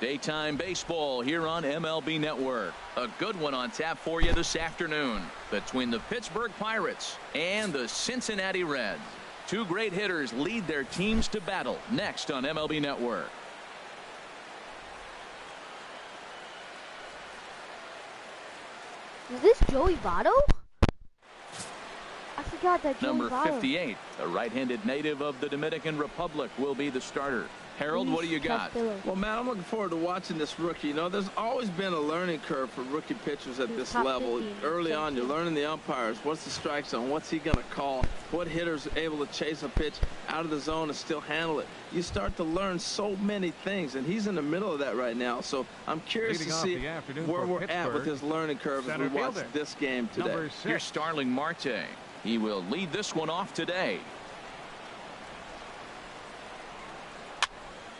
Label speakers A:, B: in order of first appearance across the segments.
A: Daytime baseball here on MLB Network. A good one on tap for you this afternoon between the Pittsburgh Pirates and the Cincinnati Reds. Two great hitters lead their teams to battle next on MLB Network.
B: Is this Joey Votto? I forgot that Joey
A: Number
B: Votto.
A: 58, a right-handed native of the Dominican Republic, will be the starter. Harold, what do you got?
C: Well, man, I'm looking forward to watching this rookie. You know, there's always been a learning curve for rookie pitchers at this level. Early on, you're learning the umpires. What's the strike zone? What's he going to call? What hitter's able to chase a pitch out of the zone and still handle it? You start to learn so many things, and he's in the middle of that right now. So I'm curious to see where we're at with his learning curve as we watch this game today.
A: Here's Starling Marte. He will lead this one off today.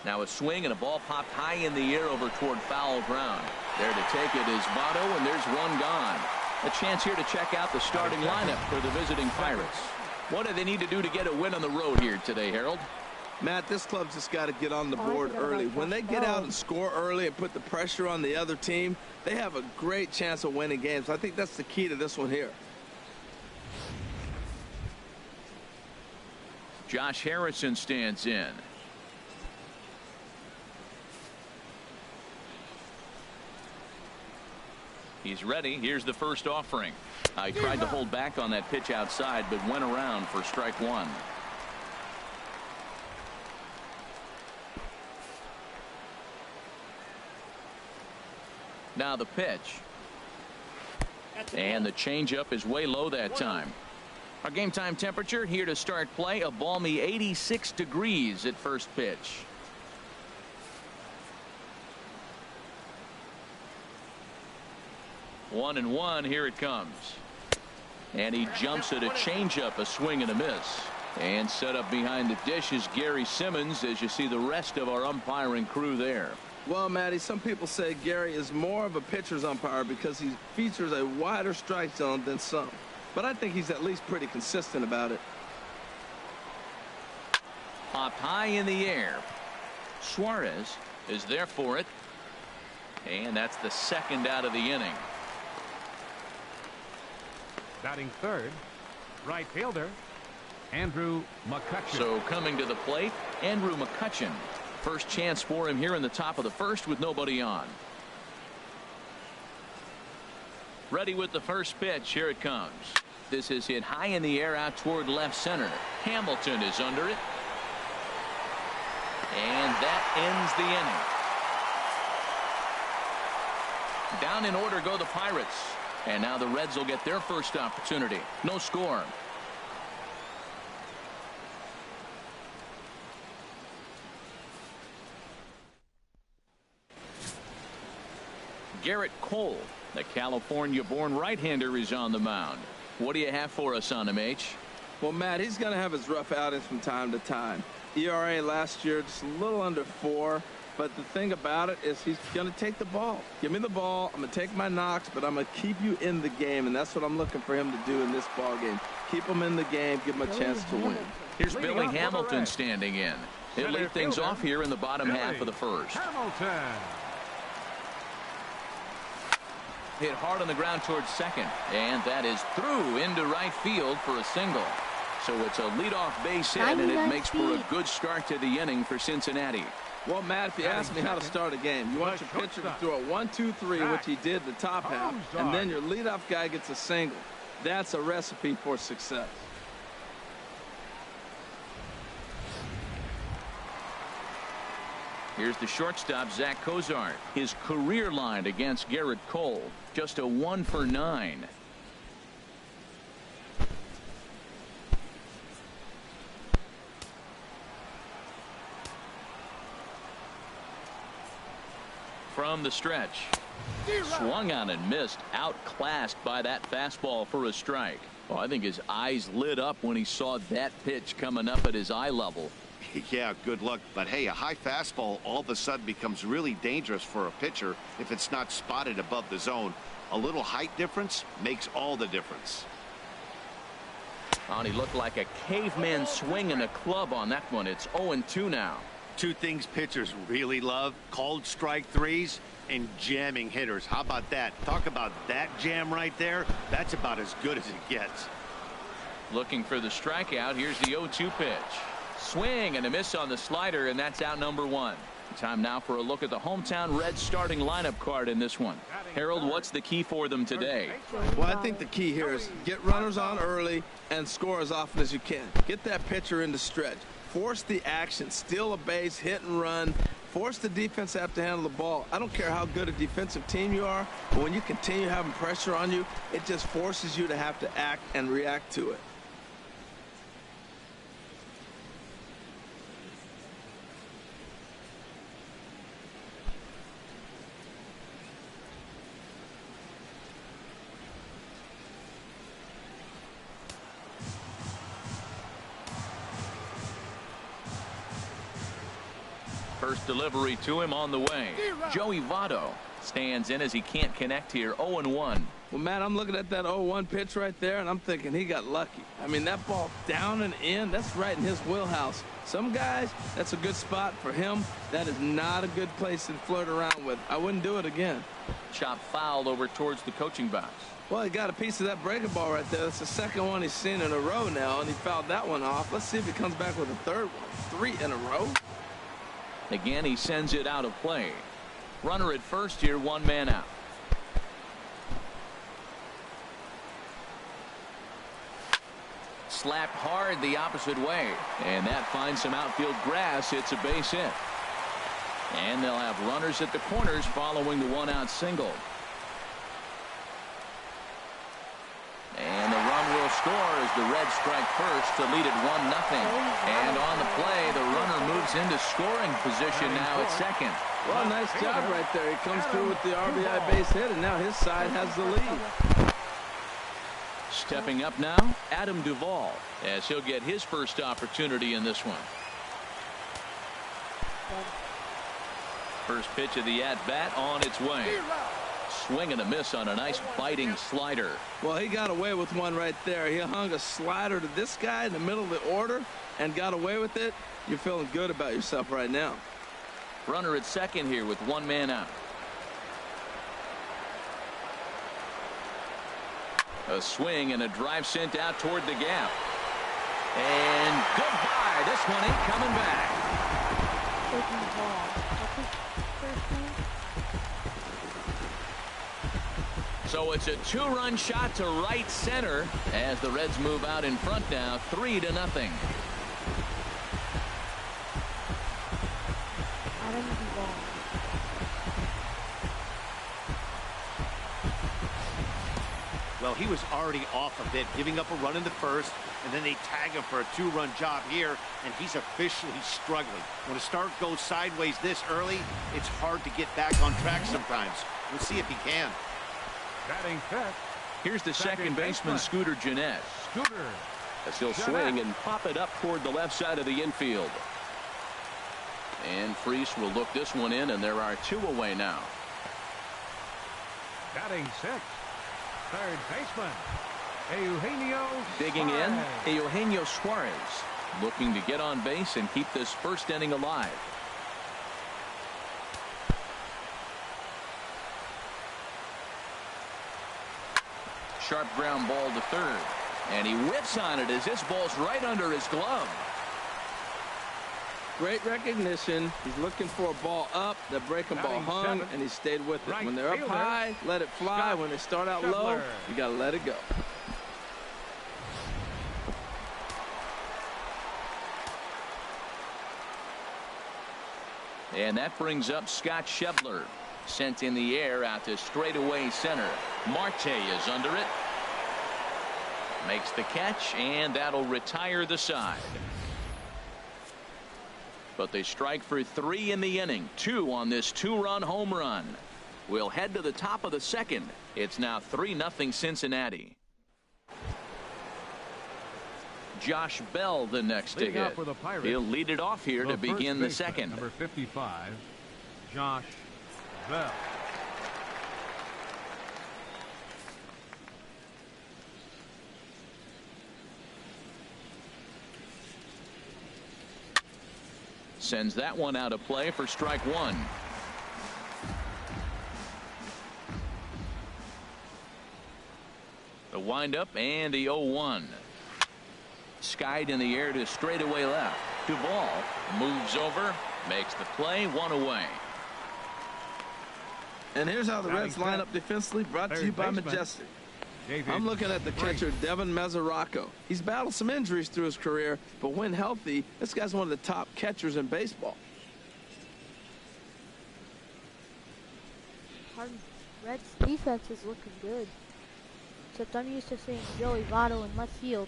A: Now a swing and a ball popped high in the air over toward foul ground. There to take it is Votto, and there's one gone. A chance here to check out the starting lineup for the visiting Pirates. What do they need to do to get a win on the road here today, Harold?
C: Matt, this club's just got to get on the board early. When they get out and score early and put the pressure on the other team, they have a great chance of winning games. I think that's the key to this one here.
A: Josh Harrison stands in. He's ready. Here's the first offering. I tried to hold back on that pitch outside, but went around for strike one. Now the pitch. And the changeup is way low that time. Our game time temperature here to start play, a balmy 86 degrees at first pitch. One and one, here it comes. And he jumps at a changeup, a swing and a miss. And set up behind the dish is Gary Simmons, as you see the rest of our umpiring crew there.
C: Well, Matty, some people say Gary is more of a pitcher's umpire because he features a wider strike zone than some. But I think he's at least pretty consistent about it.
A: Popped high in the air. Suarez is there for it. And that's the second out of the inning.
D: Batting third, right fielder, Andrew McCutchen.
A: So coming to the plate, Andrew McCutchen. First chance for him here in the top of the first with nobody on. Ready with the first pitch. Here it comes. This is hit high in the air out toward left center. Hamilton is under it. And that ends the inning. Down in order go the Pirates. And now the Reds will get their first opportunity. No score. Garrett Cole, the California-born right-hander, is on the mound. What do you have for us on him, H?
C: Well, Matt, he's going to have his rough outings from time to time. ERA last year just a little under 4. But the thing about it is he's going to take the ball. Give me the ball. I'm going to take my knocks, but I'm going to keep you in the game, and that's what I'm looking for him to do in this ball game. Keep him in the game, give him a chance to win.
A: Here's Billy Hamilton standing in. He'll lead things off here in the bottom half of the first.
D: Hamilton.
A: Hit hard on the ground towards second, and that is through into right field for a single. So it's a leadoff base hit, and it makes for a good start to the inning for Cincinnati.
C: Well, Matt, if you ask me how to start a game, you want your pitcher to throw a 1-2-3, which he did the top half, and then your leadoff guy gets a single. That's a recipe for success.
A: Here's the shortstop, Zach Cozart. His career line against Garrett Cole, just a 1 for 9. From the stretch. Swung on and missed. Outclassed by that fastball for a strike. Well, I think his eyes lit up when he saw that pitch coming up at his eye level.
E: Yeah, good luck. But hey, a high fastball all of a sudden becomes really dangerous for a pitcher if it's not spotted above the zone. A little height difference makes all the difference.
A: Oh, and he looked like a caveman swinging a club on that one. It's 0-2 now.
E: two things pitchers really love: called strike threes and jamming hitters. How about that? Talk about that jam right there. That's about as good as it gets.
A: Looking for the strikeout. Here's the 0-2 pitch. Swing and a miss on the slider, and that's out number one. Time now for a look at the hometown Reds starting lineup card in this one. Harold, what's the key for them today?
C: Well, I think the key here is get runners on early and score as often as you can. Get that pitcher into stretch. Force the action. Steal a base, hit and run. Force the defense to have to handle the ball. I don't care how good a defensive team you are, but when you continue having pressure on you, it just forces you to have to act and react to it.
A: First delivery to him on the way. Joey Votto stands in as he can't connect here. 0-1.
C: Well, Matt, I'm looking at that 0-1 pitch right there, and I'm thinking he got lucky. I mean, that ball down and in, that's right in his wheelhouse. Some guys, that's a good spot. For him, that is not a good place to flirt around with. I wouldn't do it again.
A: Chop fouled over towards the coaching box.
C: Well, he got a piece of that breaking ball right there. That's the second one he's seen in a row now, and he fouled that one off. Let's see if he comes back with a third one. 3 in a row.
A: Again, he sends it out of play. Runner at first here, one man out. Slapped hard the opposite way, and that finds some outfield grass. It's a base hit. And they'll have runners at the corners following the one-out single. And the run will score as the Reds strike first to lead it 1-0. And on the play, the runner moves into scoring position now at second.
C: Well, nice job right there. He comes through with the RBI base hit, and now his side has the lead.
A: Stepping up now, Adam Duvall, as he'll get his first opportunity in this one. First pitch of the at-bat on its way. Swing and a miss on a nice biting slider.
C: Well, he got away with one right there. He hung a slider to this guy in the middle of the order and got away with it. You're feeling good about yourself right now.
A: Runner at second here with one man out. A swing and a drive sent out toward the gap. And goodbye. This one ain't coming back. So it's a 2-run shot to right center as the Reds move out in front now, 3-0.
E: Well, he was already off a bit, giving up a run in the first, and then they tag him for a 2-run job here, and he's officially struggling. When a start goes sideways this early, it's hard to get back on track sometimes. We'll see if he can.
D: Batting fifth.
A: Here's the second baseman, Scooter Gennett.
D: Scooter.
A: As he'll swing and pop it up toward the left side of the infield. And Freese will look this one in, and there are 2 away now.
D: Batting sixth. Third baseman, Eugenio
A: Digging
D: Suarez.
A: in, Eugenio Suarez, looking to get on base and keep this first inning alive. Sharp ground ball to third, and he whips on it as this ball's right under his glove.
C: Great recognition. He's looking for a ball up. The breaking ball hung, and he stayed with it. When they're up high, let it fly. When they start out low, you got to let it go.
A: And that brings up Scott Schebler. Sent in the air out to straightaway center. Marte is under it. Makes the catch, and that'll retire the side. But they strike for 3 in the inning. 2 on this 2-run home run. We'll head to the top of the second. It's now 3-0 Cincinnati. Josh Bell the next to hit. He'll lead it off here to begin the second.
D: Number 55, Josh Bell.
A: sends that one out of play for strike one. The windup and the 0-1. Skied in the air to straightaway left. Duvall moves over, makes the play, one away.
C: And here's how the Reds line up defensively, brought to you by Majestic. I'm looking at the catcher, Devin Mesoraco. He's battled some injuries through his career, but when healthy, this guy's one of the top catchers in baseball.
B: Reds defense is looking good. Except I'm used to seeing Joey Votto in left field.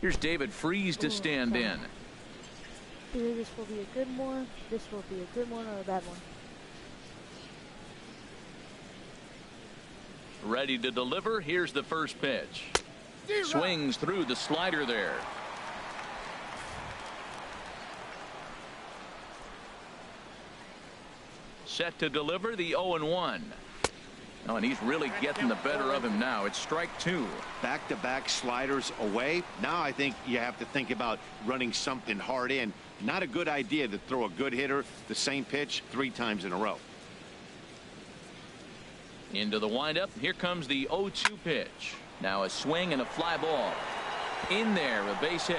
A: Here's David Freese to stand in.
B: Either this will be a good one, this will be a good one, or a bad one.
A: Ready to deliver. Here's the first pitch. Swings through the slider there. Set to deliver the 0-1. Oh, and he's really getting the better of him now. It's strike two.
E: Back-to-back sliders away. Now I think you have to think about running something hard in. Not a good idea to throw a good hitter the same pitch 3 times in a row.
A: Into the windup. Here comes the 0-2 pitch. Now a swing and a fly ball. In there, a base hit.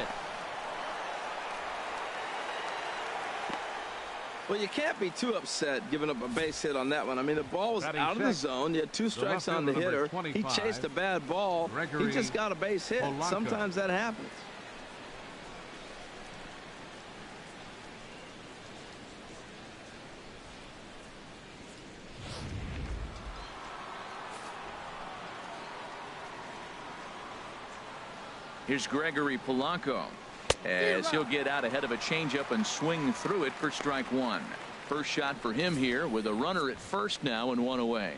C: Well, you can't be too upset giving up a base hit on that one. I mean, the ball was out of the zone. You had 2 strikes on the hitter. He chased a bad ball. He just got a base hit. Sometimes that happens.
A: Here's Gregory Polanco as he'll get out ahead of a changeup and swing through it for strike one. First shot for him here with a runner at first now and 1 away.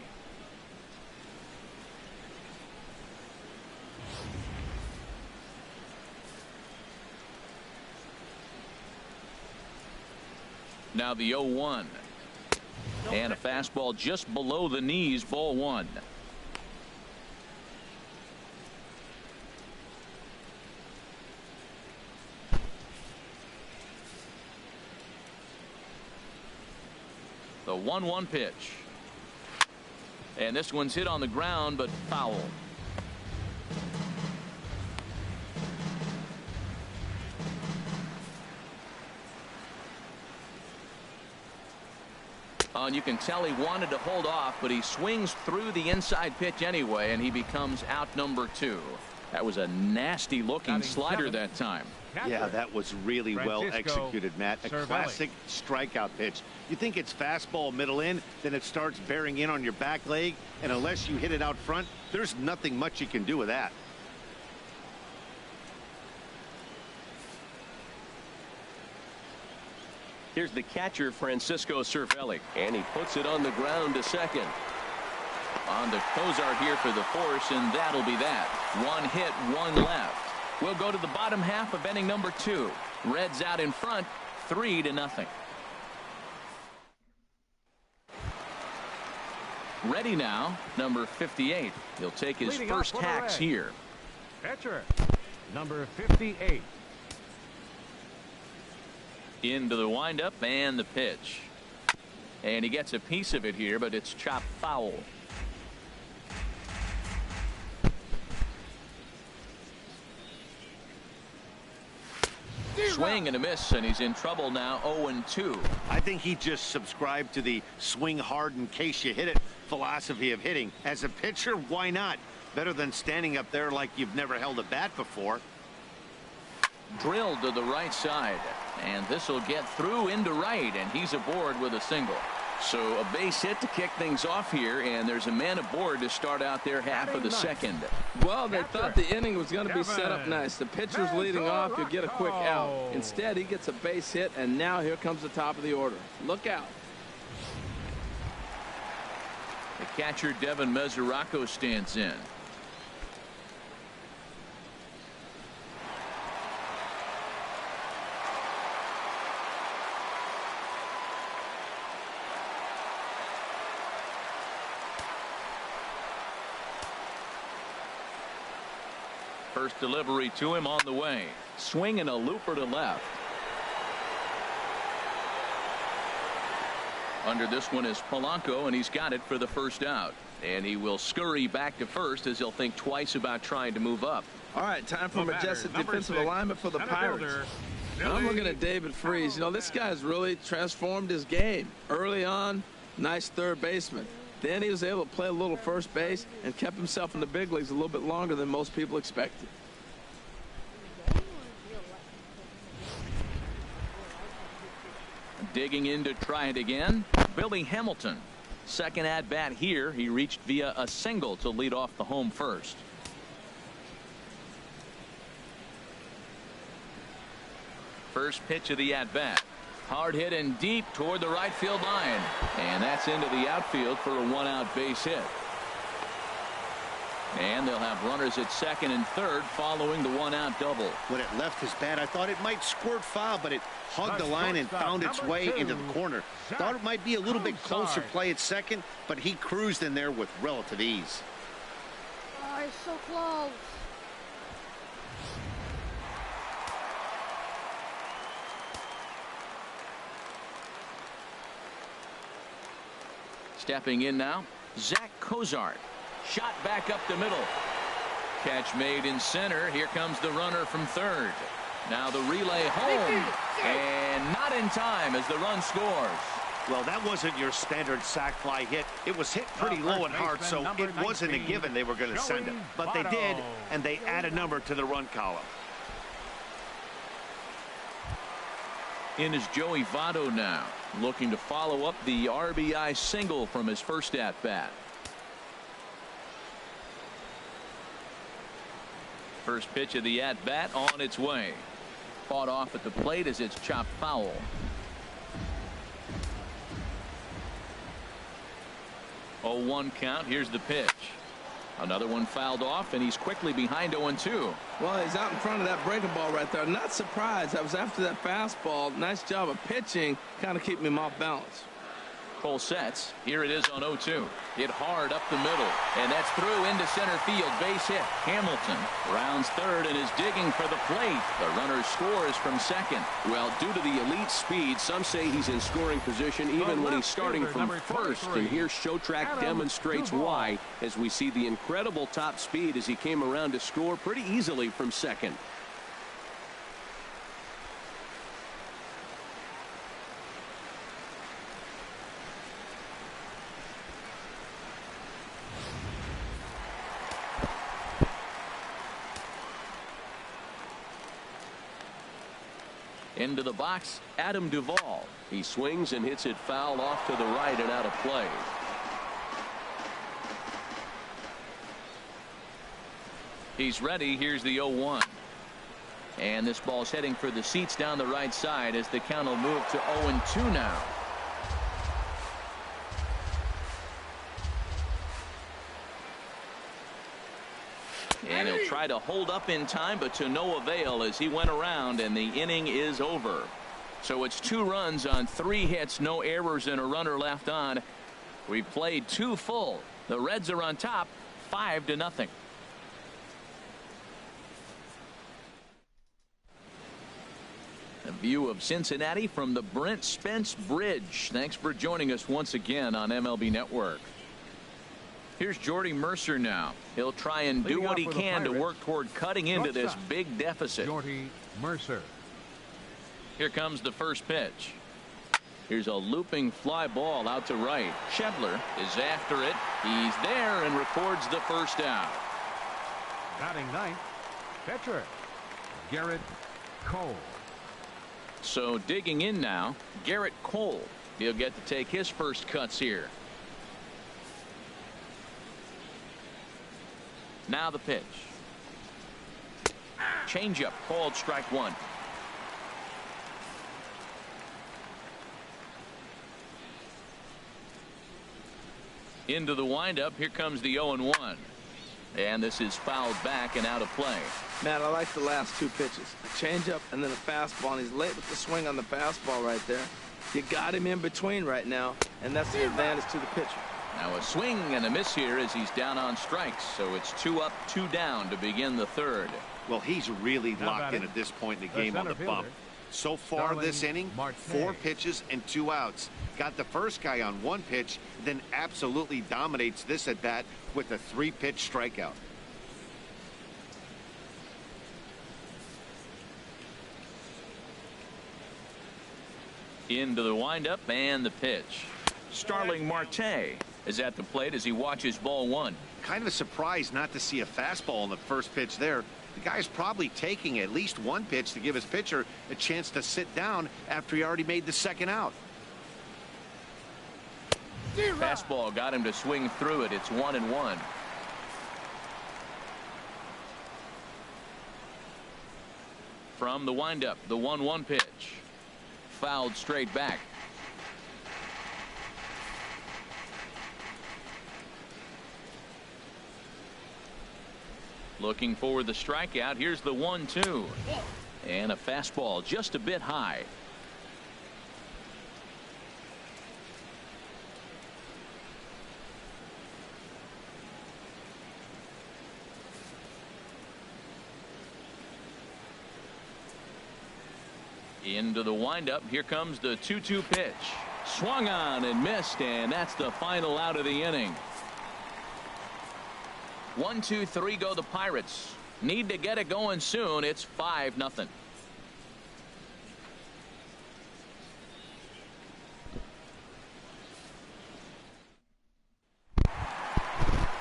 A: Now the 0-1 and a fastball just below the knees, ball one. The 1-1 pitch. And this one's hit on the ground, but foul. And you can tell he wanted to hold off, but he swings through the inside pitch anyway, and he becomes out number 2. That was a nasty looking slider that time.
E: Yeah, that was really well executed, Matt. A classic strikeout pitch. You think it's fastball middle in, then it starts bearing in on your back leg, and unless you hit it out front, there's nothing much you can do with that.
F: Here's the catcher, Francisco Cervelli, and he puts it on the ground to second.
A: On to Cozart here for the force, and that'll be that. 1 hit, 1 left. We'll go to the bottom half of inning number 2. Reds out in front, 3-0. Ready now, number 58. He'll take his first hacks here.
D: Catcher, number 58.
A: Into the windup and the pitch. And he gets a piece of it here, but it's chopped foul. Swing and a miss, and he's in trouble now. 0-2.
E: I think he just subscribed to the swing hard in case you hit it philosophy of hitting. As a pitcher, why not? Better than standing up there like you've never held a bat before.
A: Drilled to the right side, and this will get through into right, and he's aboard with a single. So a base hit to kick things off here, and there's a man aboard to start out their half of the second.
C: Well, they thought the inning was going to be set up nice. The pitcher's leading off, you'll get a quick out. Instead, he gets a base hit, and now here comes the top of the order. Look out.
A: The catcher, Devin Mesoraco, stands in. First delivery to him on the way. Swing and a looper to left. Under this one is Polanco, and he's got it for the first out. And he will scurry back to first as he'll think twice about trying to move up.
C: All right, time for majestic defensive alignment for the Pirates. And I'm looking at David Freese. You know, this guy's really transformed his game. Early on, nice third baseman. Then he was able to play a little first base and kept himself in the big leagues a little bit longer than most people expected.
A: Digging in to try it again, Billy Hamilton. Second at bat here. He reached via a single to lead off the home first. First pitch of the at bat. Hard hit and deep toward the right field line. And that's into the outfield for a one-out base hit. And they'll have runners at second and third following the one-out double.
E: When it left his bat, I thought it might squirt foul, but it hugged the line and found its way into the corner. Thought it might be a little bit closer play at second, but he cruised in there with relative ease.
B: Oh, it's so close.
A: Stepping in now, Zach Cozart. Shot back up the middle. Catch made in center. Here comes the runner from third. Now the relay home. And not in time as the run scores.
E: Well, that wasn't your standard sac fly hit. It was hit pretty low and hard, so it wasn't a given they were going to send him. But they did, and they add a number to the run column.
A: In is Joey Votto now, looking to follow up the RBI single from his first at bat. First pitch of the at bat on its way. Fought off at the plate as it's chopped foul. Oh, 1 count. Here's the pitch. Another one fouled off, and he's quickly behind 0-2.
C: Well, he's out in front of that breaking ball right there. Not surprised. I was after that fastball. Nice job of pitching, kind of keeping him off balance.
A: Cole sets. Here it is on 0-2. Hit hard up the middle, and that's through into center field. Base hit. Hamilton rounds third and is digging for the plate. The runner scores from second.
F: Well, due to the elite speed, some say he's in scoring position even when he's starting from first. And here Showtrack demonstrates why, as we see the incredible top speed as he came around to score pretty easily from second.
A: Into the box, Adam Duvall.
F: He swings and hits it foul off to the right and out of play.
A: He's ready. Here's the 0-1. And this ball's heading for the seats down the right side as the count will move to 0-2 now. And he'll try to hold up in time, but to no avail as he went around, and the inning is over. So it's 2 runs on 3 hits, no errors, and a runner left on. We've played 2 full. The Reds are on top, 5-0. A view of Cincinnati from the Brent Spence Bridge. Thanks for joining us once again on MLB Network. Here's Jordy Mercer now. He'll try and do what he can to work toward cutting into this big deficit.
D: Jordy Mercer.
A: Here comes the first pitch. Here's a looping fly ball out to right. Schebler is after it. He's there and records the first out.
D: Batting ninth, pitcher Garrett Cole.
A: So digging in now, Garrett Cole. He'll get to take his first cuts here. Now the pitch. Changeup called strike 1. Into the windup. Here comes the 0-1. And this is fouled back and out of play.
C: Matt, I like the last 2 pitches. A changeup and then a fastball. And he's late with the swing on the fastball right there. You got him in between right now, and that's the advantage to the pitcher.
A: Now a swing and a miss here as he's down on strikes. So it's 2 up, 2 down to begin the third.
E: Well, he's really locked in at this point in the game on the bump. So far this inning, 4 pitches and 2 outs. Got the first guy on 1 pitch, then absolutely dominates this at bat with a 3-pitch strikeout.
A: Into the windup and the pitch. Starling Marte is at the plate as he watches ball 1.
E: Kind of a surprise not to see a fastball on the first pitch there. The guy's probably taking at least 1 pitch to give his pitcher a chance to sit down after he already made the second out.
A: Fastball got him to swing through it. It's 1-1. From the windup, the 1-1 pitch. Fouled straight back. Looking for the strikeout. Here's the 1-2. And a fastball just a bit high. Into the windup. Here comes the 2-2 pitch. Swung on and missed, and that's the final out of the inning. 1, 2, 3 go the Pirates. Need to get it going soon. It's 5-0.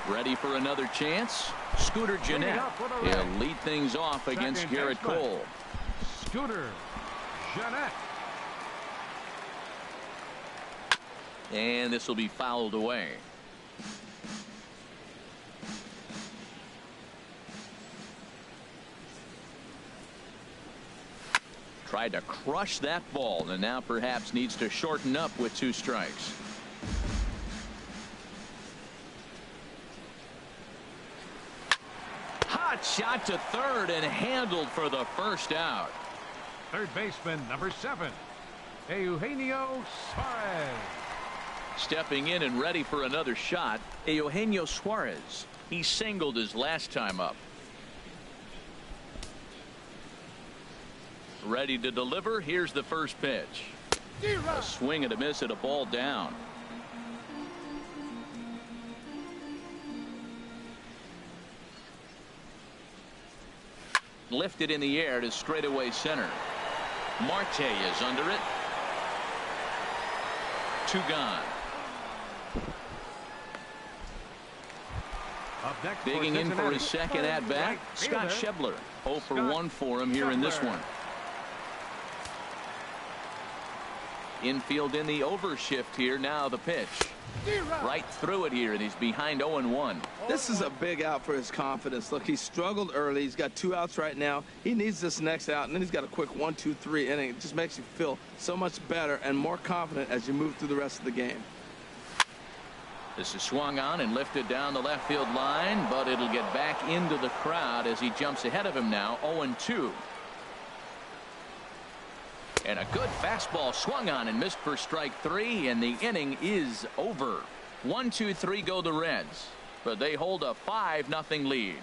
A: Ready for another chance? Scooter Gennett. He'll lead things off against Garrett Cole.
D: Scooter Gennett.
A: And this will be fouled away. Tried to crush that ball and now perhaps needs to shorten up with 2 strikes. Hot shot to third and handled for the first out.
D: Third baseman number 7, Eugenio Suarez.
A: Stepping in and ready for another shot, Eugenio Suarez. He singled his last time up. Ready to deliver. Here's the first pitch. A swing and a miss at a ball down. Lifted in the air to straightaway center. Marte is under it. 2 gone. Digging in for his second at bat, Scott Schebler. 0 for 1 for him here in this one. Infield in the overshift here. Now the pitch. Right through it here, and he's behind 0-1.
C: This is a big out for his confidence. Look, he struggled early. He's got 2 outs right now. He needs this next out, and then he's got a quick 1, 2, 3 inning. It just makes you feel so much better and more confident as you move through the rest of the game.
A: This is swung on and lifted down the left field line, but it'll get back into the crowd as he jumps ahead of him now. 0-2. And a good fastball swung on and missed for strike 3, and the inning is over. 1, 2, 3 go the Reds, but they hold a 5-0 lead.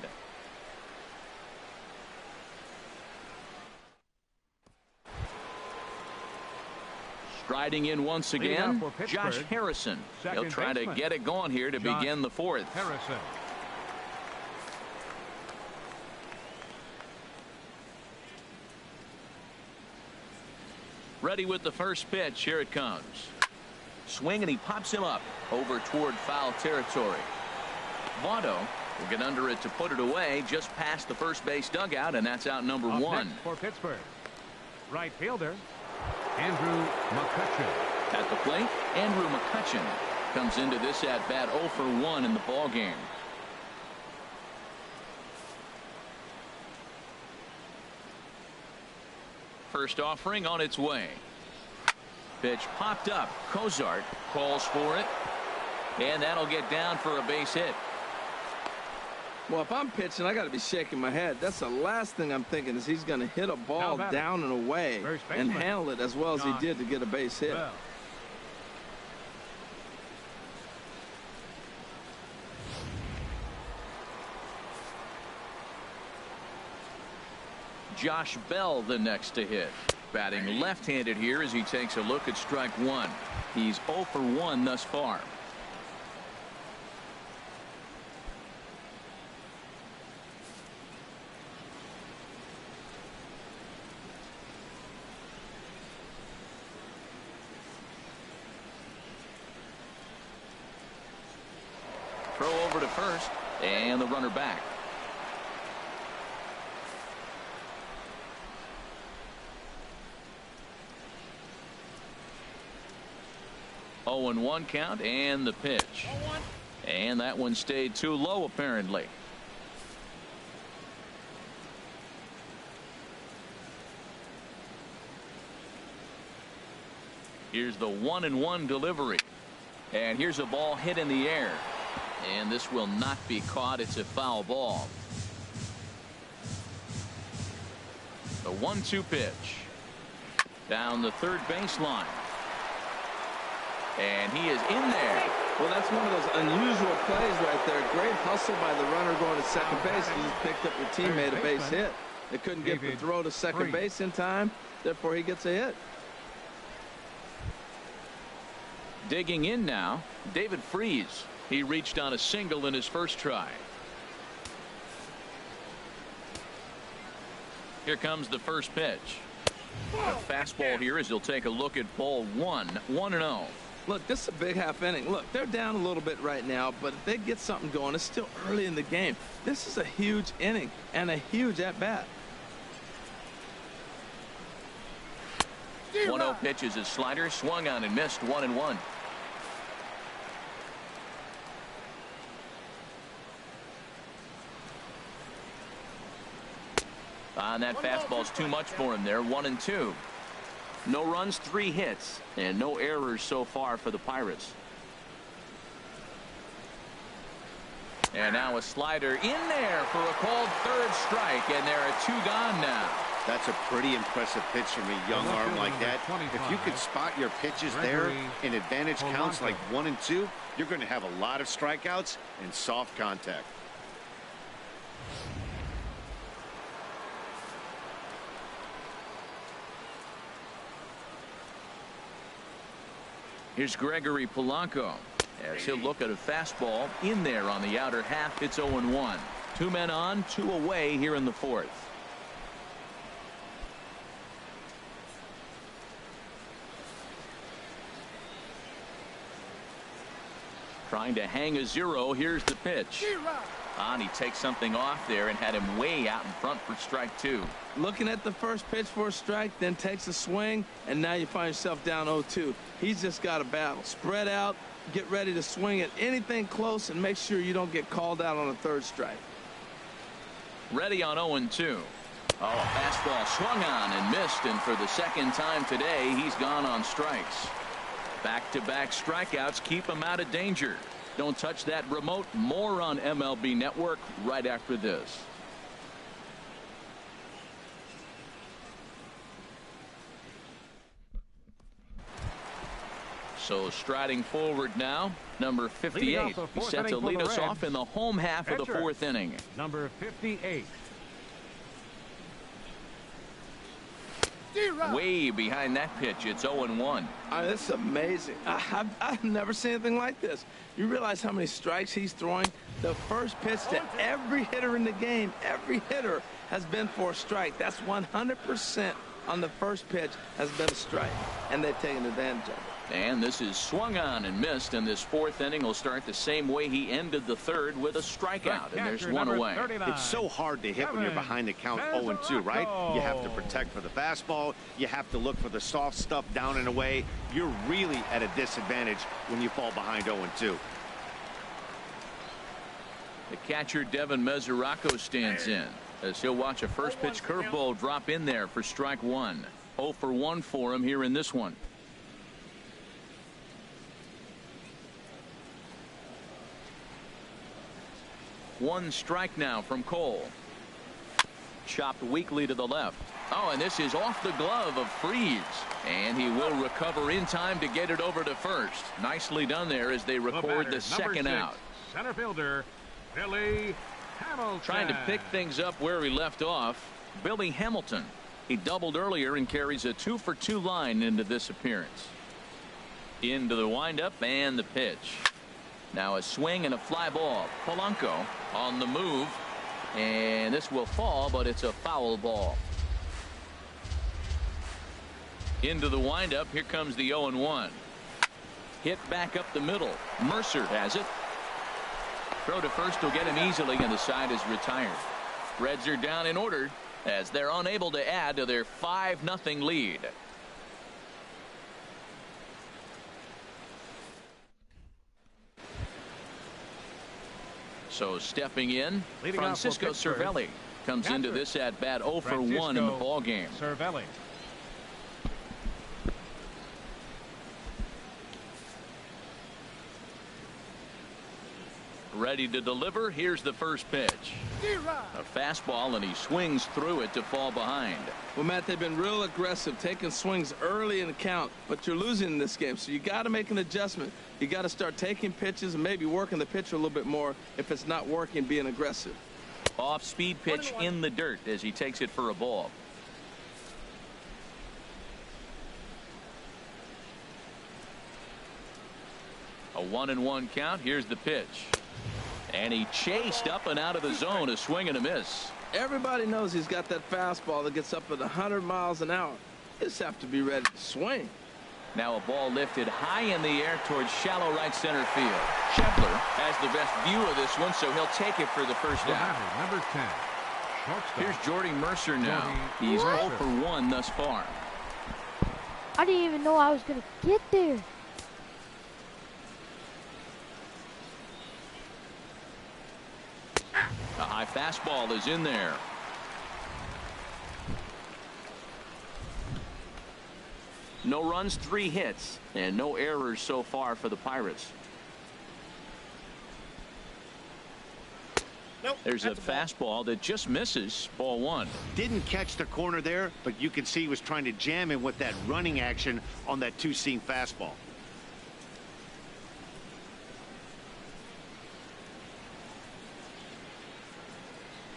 A: Striding in once again, Josh Harrison. He'll try to get it going here to begin the 4th.
D: Harrison.
A: Ready with the first pitch. Here it comes. Swing, and he pops him up over toward foul territory. Votto will get under it to put it away just past the first base dugout, and that's out number 1.
D: For Pittsburgh, right fielder Andrew McCutchen.
A: At the plate, Andrew McCutchen comes into this at bat 0 for 1 in the ball game. First offering on its way. Pitch popped up. Cozart calls for it, and that'll get down for a base hit.
C: Well, if I'm pitching, I got to be shaking my head. That's the last thing I'm thinking, is he's going to hit a ball down and away and handle it as well as he did to get a base hit.
D: Well.
A: Josh Bell the next to hit. Batting left-handed here as he takes a look at strike one. He's 0 for 1 thus far. Throw over to first, and the runner back. Oh, and 1 count, and the pitch. And that one stayed too low, apparently. Here's the 1-1 delivery. And here's a ball hit in the air. And this will not be caught. It's a foul ball. The 1-2 pitch. Down the third baseline. And he is in there.
C: Well, that's one of those unusual plays right there. Great hustle by the runner going to second base. He just picked up your teammate a base hit. They couldn't get the throw to second base in time. Therefore, he gets a hit.
A: Digging in now, David Freese. He reached on a single in his first try. Here comes the first pitch. A fastball here as he'll take a look at ball 1. 1-0.
C: Look, this is a big half inning. Look, they're down a little bit right now, but if they get something going, it's still early in the game. This is a huge inning and a huge at-bat.
A: 1-0 pitch is his slider, swung on and missed. 1-1. On that fastball's too much for him there. 1-2. No runs, 3 hits, and no errors so far for the Pirates. And now a slider in there for a called third strike, and there are 2 gone now.
E: That's a pretty impressive pitch from a young arm like that. If you could spot your pitches there in advantage counts like 1 and 2, you're going to have a lot of strikeouts and soft contact.
A: Here's Gregory Polanco as he'll look at a fastball in there on the outer half. It's 0-1. 2 men on, 2 away here in the 4th. Trying to hang a 0. Here's the pitch. And he takes something off there and had him way out in front for strike 2.
C: Looking at the first pitch for a strike, then takes a swing, and now you find yourself down 0-2. He's just got a battle. Spread out, get ready to swing at anything close, and make sure you don't get called out on a third strike.
A: Ready on 0-2. Oh, a fastball swung on and missed, and for the second time today, he's gone on strikes. Back-to-back strikeouts keep him out of danger. Don't touch that remote. More on MLB Network right after this. So striding forward now, number 58. He's set to lead us off in the home half of the 4th inning.
D: Number 58.
A: Way behind that pitch. It's 0-1.
C: This is amazing. I've never seen anything like this. You realize how many strikes he's throwing? The first pitch to every hitter in the game, every hitter has been for a strike. That's 100% on the first pitch has been a strike, and they've taken advantage of it.
A: And this is swung on and missed, and this 4th inning will start the same way he ended the 3rd with a strikeout, and there's 1 away.
E: It's so hard to hit when you're behind the count 0-2, right? You have to protect for the fastball. You have to look for the soft stuff down and away. You're really at a disadvantage when you fall behind 0-2.
A: The catcher Devin Mesoraco stands in as he'll watch a first pitch curveball drop in there for strike 1. 0 for 1 for him here in this one. One strike now from Cole. Chopped weakly to the left. Oh, and this is off the glove of Freese. And he will recover in time to get it over to first. Nicely done there as they record the second out.
D: Center fielder, Billy Hamilton.
A: Trying to pick things up where he left off. Billy Hamilton. He doubled earlier and carries a 2-for-2 line into this appearance. Into the windup and the pitch. Now a swing and a fly ball. Polanco on the move, and this will fall, but it's a foul ball. Into the windup. Here comes the 0-1. Hit back up the middle. Mercer has it. Throw to first will get him easily, and the side is retired. Reds are down in order as they're unable to add to their 5-0 lead. So stepping in, Francisco Cervelli comes into this at bat 0 for 1 in the ball game.
D: Cervelli.
A: Ready to deliver. Here's the first pitch. A fastball, and he swings through it to fall behind.
C: Well, Matt, they've been real aggressive, taking swings early in the count, but you're losing in this game, so you got to make an adjustment. You got to start taking pitches and maybe working the pitcher a little bit more if it's not working, being aggressive.
A: Off-speed pitch in the dirt as he takes it for a ball. A 1-1 count. Here's the pitch. And he chased up and out of the zone. A swing and a miss.
C: Everybody knows he's got that fastball that gets up at 100 miles an hour. You just have to be ready to swing.
A: Now a ball lifted high in the air towards shallow right center field. Scheffler has the best view of this one, so he'll take it for the first out.
D: Number 10. Shortstop.
A: Here's Jordy Mercer now. He's 0 for 1 thus far.
B: I didn't even know I was going to get there.
A: A high fastball is in there. No runs, 3 hits, and no errors so far for the Pirates.
E: Nope,
A: there's a fastball that just misses. Ball 1.
E: Didn't catch the corner there, but you can see he was trying to jam him with that running action on that 2-seam fastball.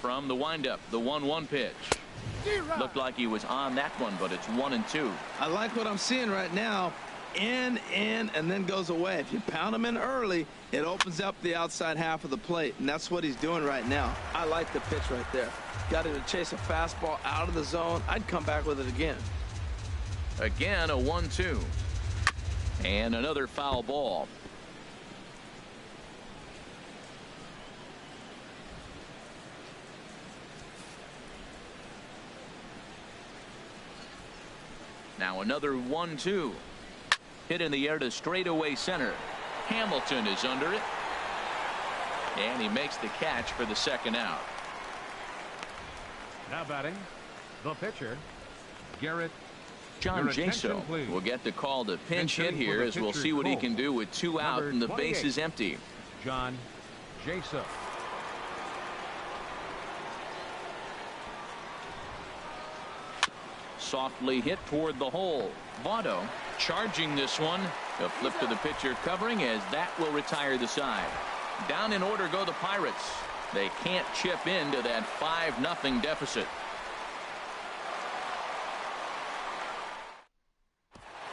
A: From the windup, the 1-1 pitch. Looked like he was on that one, but it's 1-2.
C: I like what I'm seeing right now. In, and then goes away. If you pound him in early, it opens up the outside half of the plate, and that's what he's doing right now. I like the pitch right there. Got him to chase a fastball out of the zone. I'd come back with it again.
A: Again, a 1-2. And another foul ball. Now another 1-2. Hit in the air to straightaway center. Hamilton is under it. And he makes the catch for the second out.
D: Now batting, the pitcher, Garrett.
A: John Jaso will get the call to pinch hit here, as we'll see what he can do with 2 out and the base is empty.
D: John Jaso.
A: Softly hit toward the hole. Votto charging this one. A flip to the pitcher covering, as that will retire the side. Down in order go the Pirates. They can't chip into that 5-0 deficit.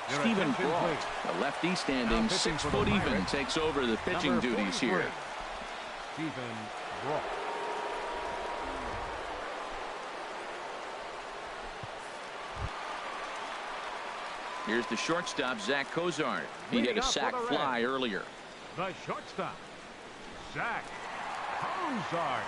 A: Stephen Brault, the lefty standing 6 foot even, takes over the pitching duties here.
D: Stephen Brault.
A: Here's the shortstop, Zach Cozart. He hit a sac fly earlier.
D: The shortstop, Zach Cozart.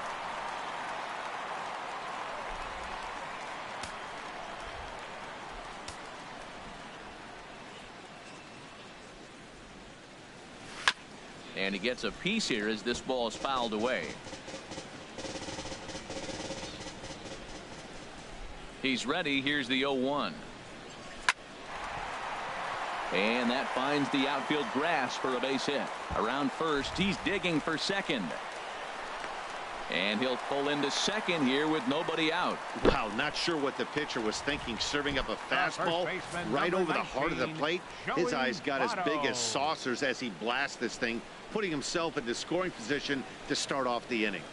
A: And he gets a piece here as this ball is fouled away. He's ready. Here's the 0-1. And that finds the outfield grass for a base hit. Around first, he's digging for second. And he'll pull into second here with nobody out.
E: Wow, not sure what the pitcher was thinking, serving up a fastball right over the heart of the plate. His eyes got as big as saucers as he blasts this thing, putting himself into scoring position to start off the inning.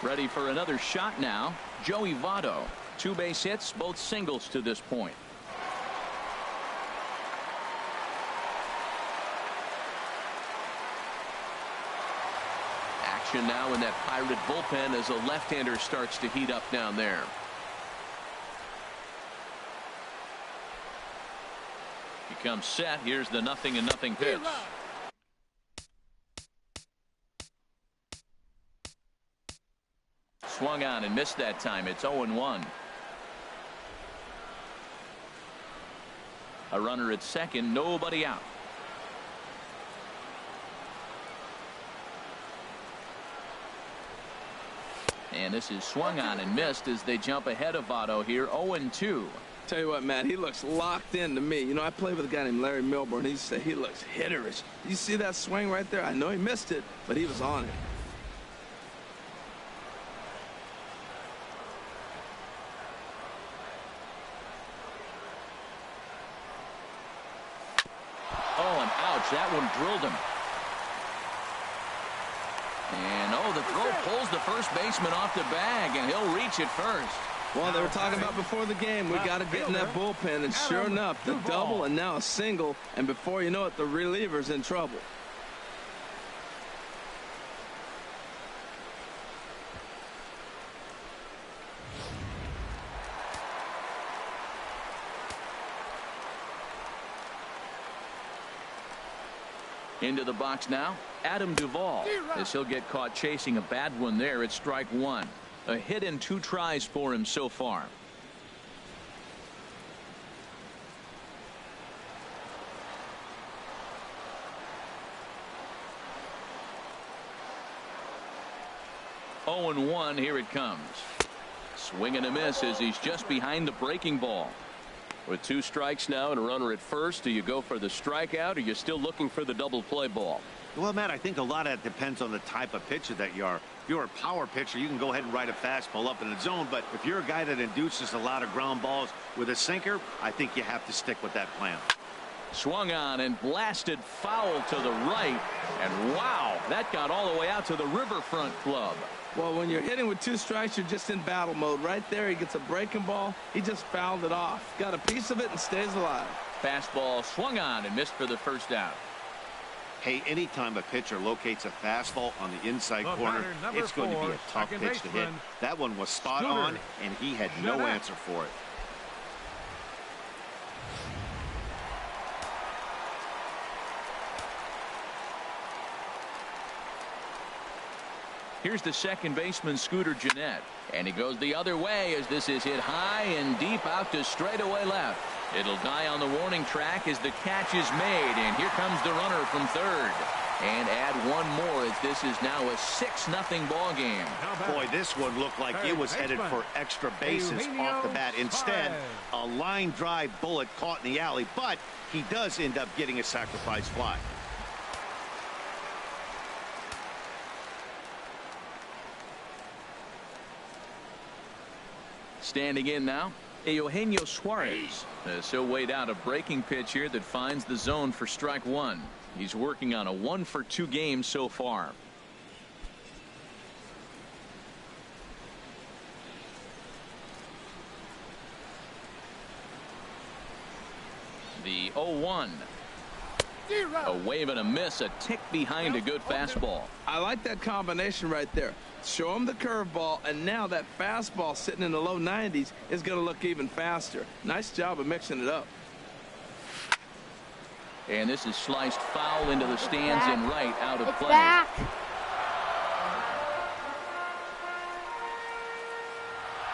A: Ready for another shot now. Joey Votto. 2 base hits, both singles to this point. Action now in that Pirate bullpen as a left-hander starts to heat up down there. He comes set. Here's the 0-0 pitch. Swung on and missed that time. It's 0-1. A runner at second, nobody out. And this is swung on and missed as they jump ahead of Votto here. 0-2.
C: Tell you what, Matt, he looks locked in to me. You know, I played with a guy named Larry Milburn. He said he looks hitterish. You see that swing right there? I know he missed it, but he was on it.
A: Oh, and ouch, that one drilled him. And oh, the throw pulls the first baseman off the bag, and he'll reach it first.
C: Well, they were talking about before the game, we got to get in that bullpen, and sure enough, the double and now a single, and before you know it, the reliever's in trouble.
A: Into the box now, Adam Duvall, as he'll get caught chasing a bad one there at strike 1. A hit in 2 tries for him so far. Oh, and 1, here it comes. Swing and a miss as he's just behind the breaking ball. With 2 strikes now and a runner at first, do you go for the strikeout, or are you still looking for the double play ball?
E: Well, Matt, I think a lot of that depends on the type of pitcher that you are. If you're a power pitcher, you can go ahead and ride a fastball up in the zone. But if you're a guy that induces a lot of ground balls with a sinker, I think you have to stick with that plan.
A: Swung on and blasted foul to the right. And wow, that got all the way out to the Riverfront Club.
C: Well, when you're hitting with 2 strikes, you're just in battle mode. Right there, he gets a breaking ball. He just fouled it off. Got a piece of it and stays alive.
A: Fastball swung on and missed for the first out.
E: Hey, anytime a pitcher locates a fastball on the inside corner, it's going to be a tough pitch to hit. That one was spot on, and he had no answer for it.
A: Here's the second baseman, Scooter Gennett, and he goes the other way as this is hit high and deep out to straightaway left. It'll die on the warning track as the catch is made, and here comes the runner from third. And add 1 more as this is now a 6-0 ball game.
E: Boy, this one looked like it was headed for extra bases off the bat. Instead, a line drive bullet caught in the alley, but he does end up getting a sacrifice fly.
A: Standing in now, Eugenio Suarez. He'll wait out a breaking pitch here that finds the zone for strike 1. He's working on a 1-for-2 game so far. The 0-1. A wave and a miss, a tick behind a good fastball.
C: I like that combination right there. Show him the curveball, and now that fastball sitting in the low 90s is going to look even faster. Nice job of mixing it up.
A: And this is sliced foul into the stands and right, out of play.
B: Back.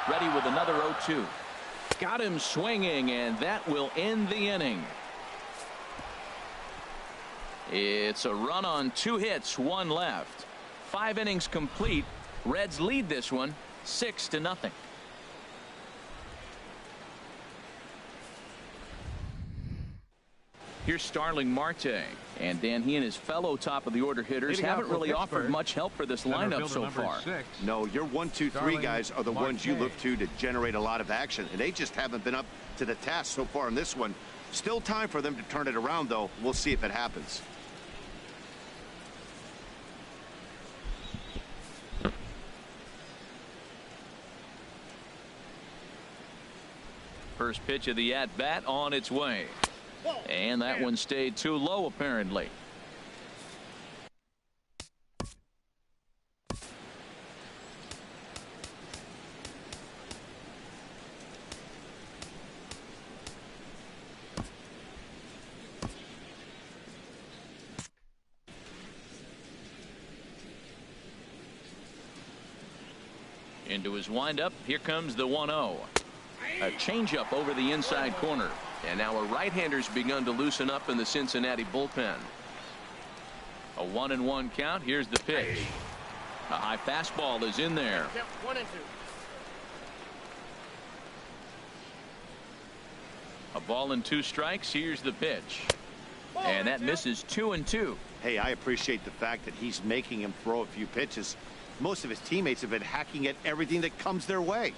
A: Ready with another 0-2. Got him swinging, and that will end the inning. It's a run on 2 hits, 1 left. 5 innings complete. Reds lead this one 6-0. Here's Starling Marte. And Dan, he and his fellow top of the order hitters haven't really offered much help for this lineup so far.
E: No, your 1, 2, 3 guys are the ones you look to generate a lot of action, and they just haven't been up to the task so far in this one. Still time for them to turn it around, though. We'll see if it happens.
A: First pitch of the at-bat on its way. And that one stayed too low, apparently. Into his windup. Here comes the 1-0. A changeup over the inside corner. And now a right-hander's begun to loosen up in the Cincinnati bullpen. A 1-1 count. Here's the pitch. A high fastball is in there.
G: 1-2.
A: A ball and 2 strikes. Here's the pitch. And that misses 2-2.
E: Hey, I appreciate the fact that he's making him throw a few pitches. Most of his teammates have been hacking at everything that comes their way.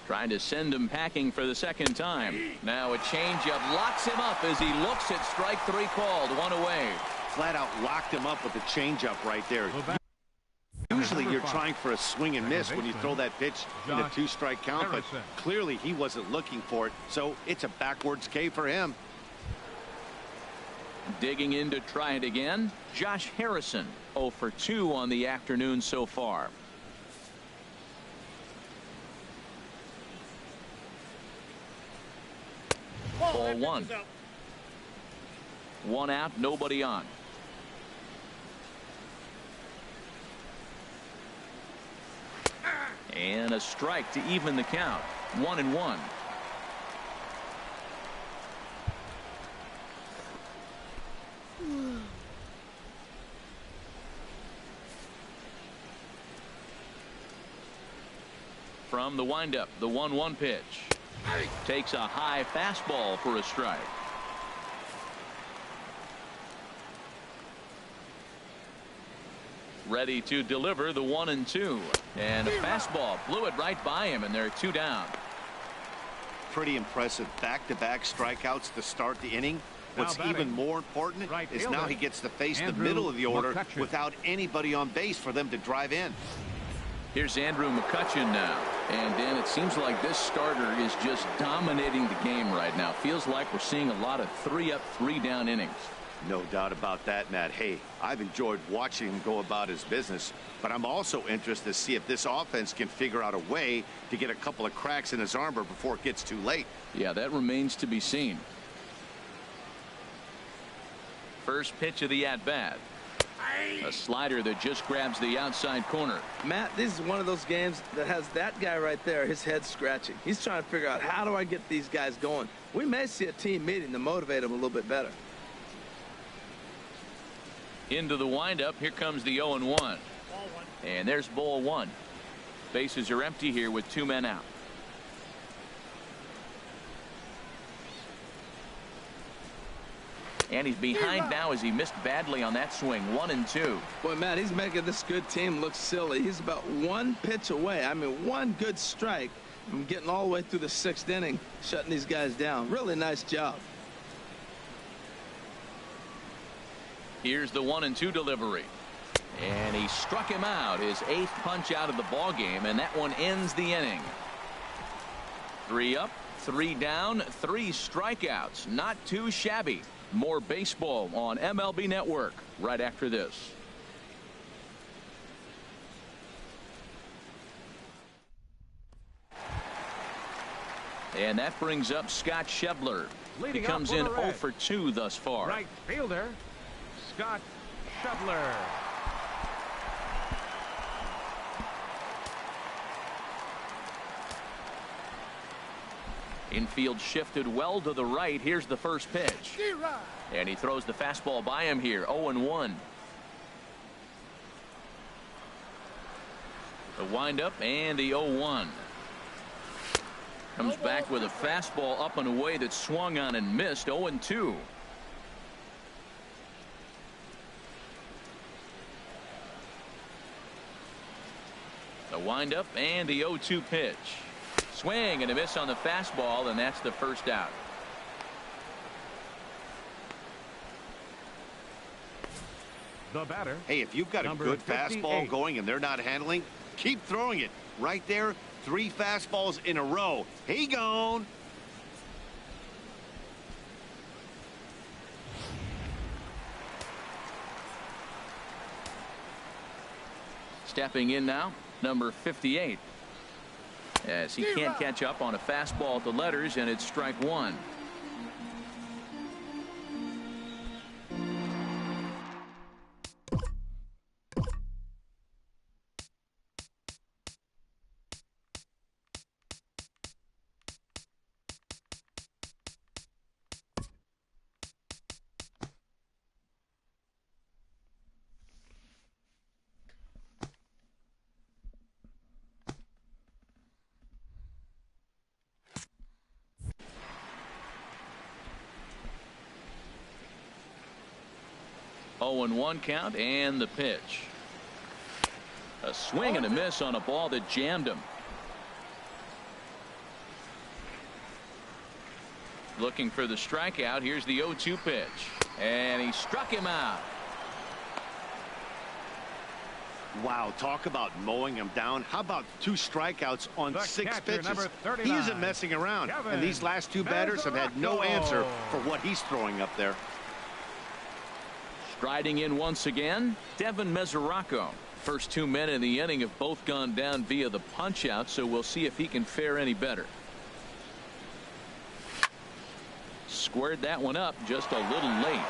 A: Trying to send him packing for the second time. Now a changeup locks him up as he looks at strike 3 called. 1 away.
E: Flat out locked him up with a changeup right there. Usually you're trying for a swing and miss when you throw that pitch in a 2-strike count, but clearly he wasn't looking for it, so it's a backwards K for him.
A: Digging in to try it again. Josh Harrison, 0 for 2 on the afternoon so far. Ball 1. 1 out, nobody on. And a strike to even the count. 1-1. From the windup, the 1-1 pitch. Takes a high fastball for a strike. Ready to deliver the 1-2. And a fastball blew it right by him, and they're 2 down.
E: Pretty impressive back-to-back strikeouts to start the inning. What's even more important is now he gets to face the middle of the order without anybody on base for them to drive in.
A: Here's Andrew McCutchen now. And Dan, it seems like this starter is just dominating the game right now. Feels like we're seeing a lot of 3-up, 3-down innings.
E: No doubt about that, Matt. Hey, I've enjoyed watching him go about his business, but I'm also interested to see if this offense can figure out a way to get a couple of cracks in his armor before it gets too late.
A: Yeah, that remains to be seen. First pitch of the at-bat. A slider that just grabs the outside corner.
C: Matt, this is one of those games that has that guy right there, his head scratching. He's trying to figure out, how do I get these guys going? We may see a team meeting to motivate them a little bit better.
A: Into the windup. Here comes the 0-1. And there's ball 1. Bases are empty here with 2 men out. And he's behind now as he missed badly on that swing. 1-2.
C: Boy, Matt, he's making this good team look silly. He's about 1 pitch away. I mean, 1 good strike from getting all the way through the 6th inning, shutting these guys down. Really nice job.
A: Here's the 1-2 delivery. And he struck him out, his 8th punch out of the ball game, and that one ends the inning. 3 up, 3 down, 3 strikeouts. Not too shabby. More baseball on MLB Network right after this. And that brings up Scott Schebler. He comes in 0 for 2 thus far.
D: Right fielder, Scott Schebler.
A: Infield shifted well to the right. Here's the first pitch. And he throws the fastball by him here. 0-1. The windup and the 0-1. Comes back with a fastball up and away that swung on and missed. 0-2. The windup and the 0-2 pitch. Swing and a miss on the fastball, and that's the first out.
D: The batter.
E: Hey, if you've got a good fastball going and they're not handling, keep throwing it. Right there, 3 fastballs in a row. He gone.
A: Stepping in now, number 58. As he can't catch up on a fastball at the letters, and it's strike 1. Oh, and 1 count, and the pitch. A swing and a miss on a ball that jammed him. Looking for the strikeout. Here's the 0-2 pitch, and he struck him out.
E: Wow, talk about mowing him down. How about 2 strikeouts on
D: The
E: 6
D: catcher,
E: pitches?
D: number
E: He isn't messing around. And these last 2 batters have had no answer for what he's throwing up there.
A: Striding in once again, Devin Mesoraco. First 2 men in the inning have both gone down via the punch out, so we'll see if he can fare any better. Squared that one up just a little late.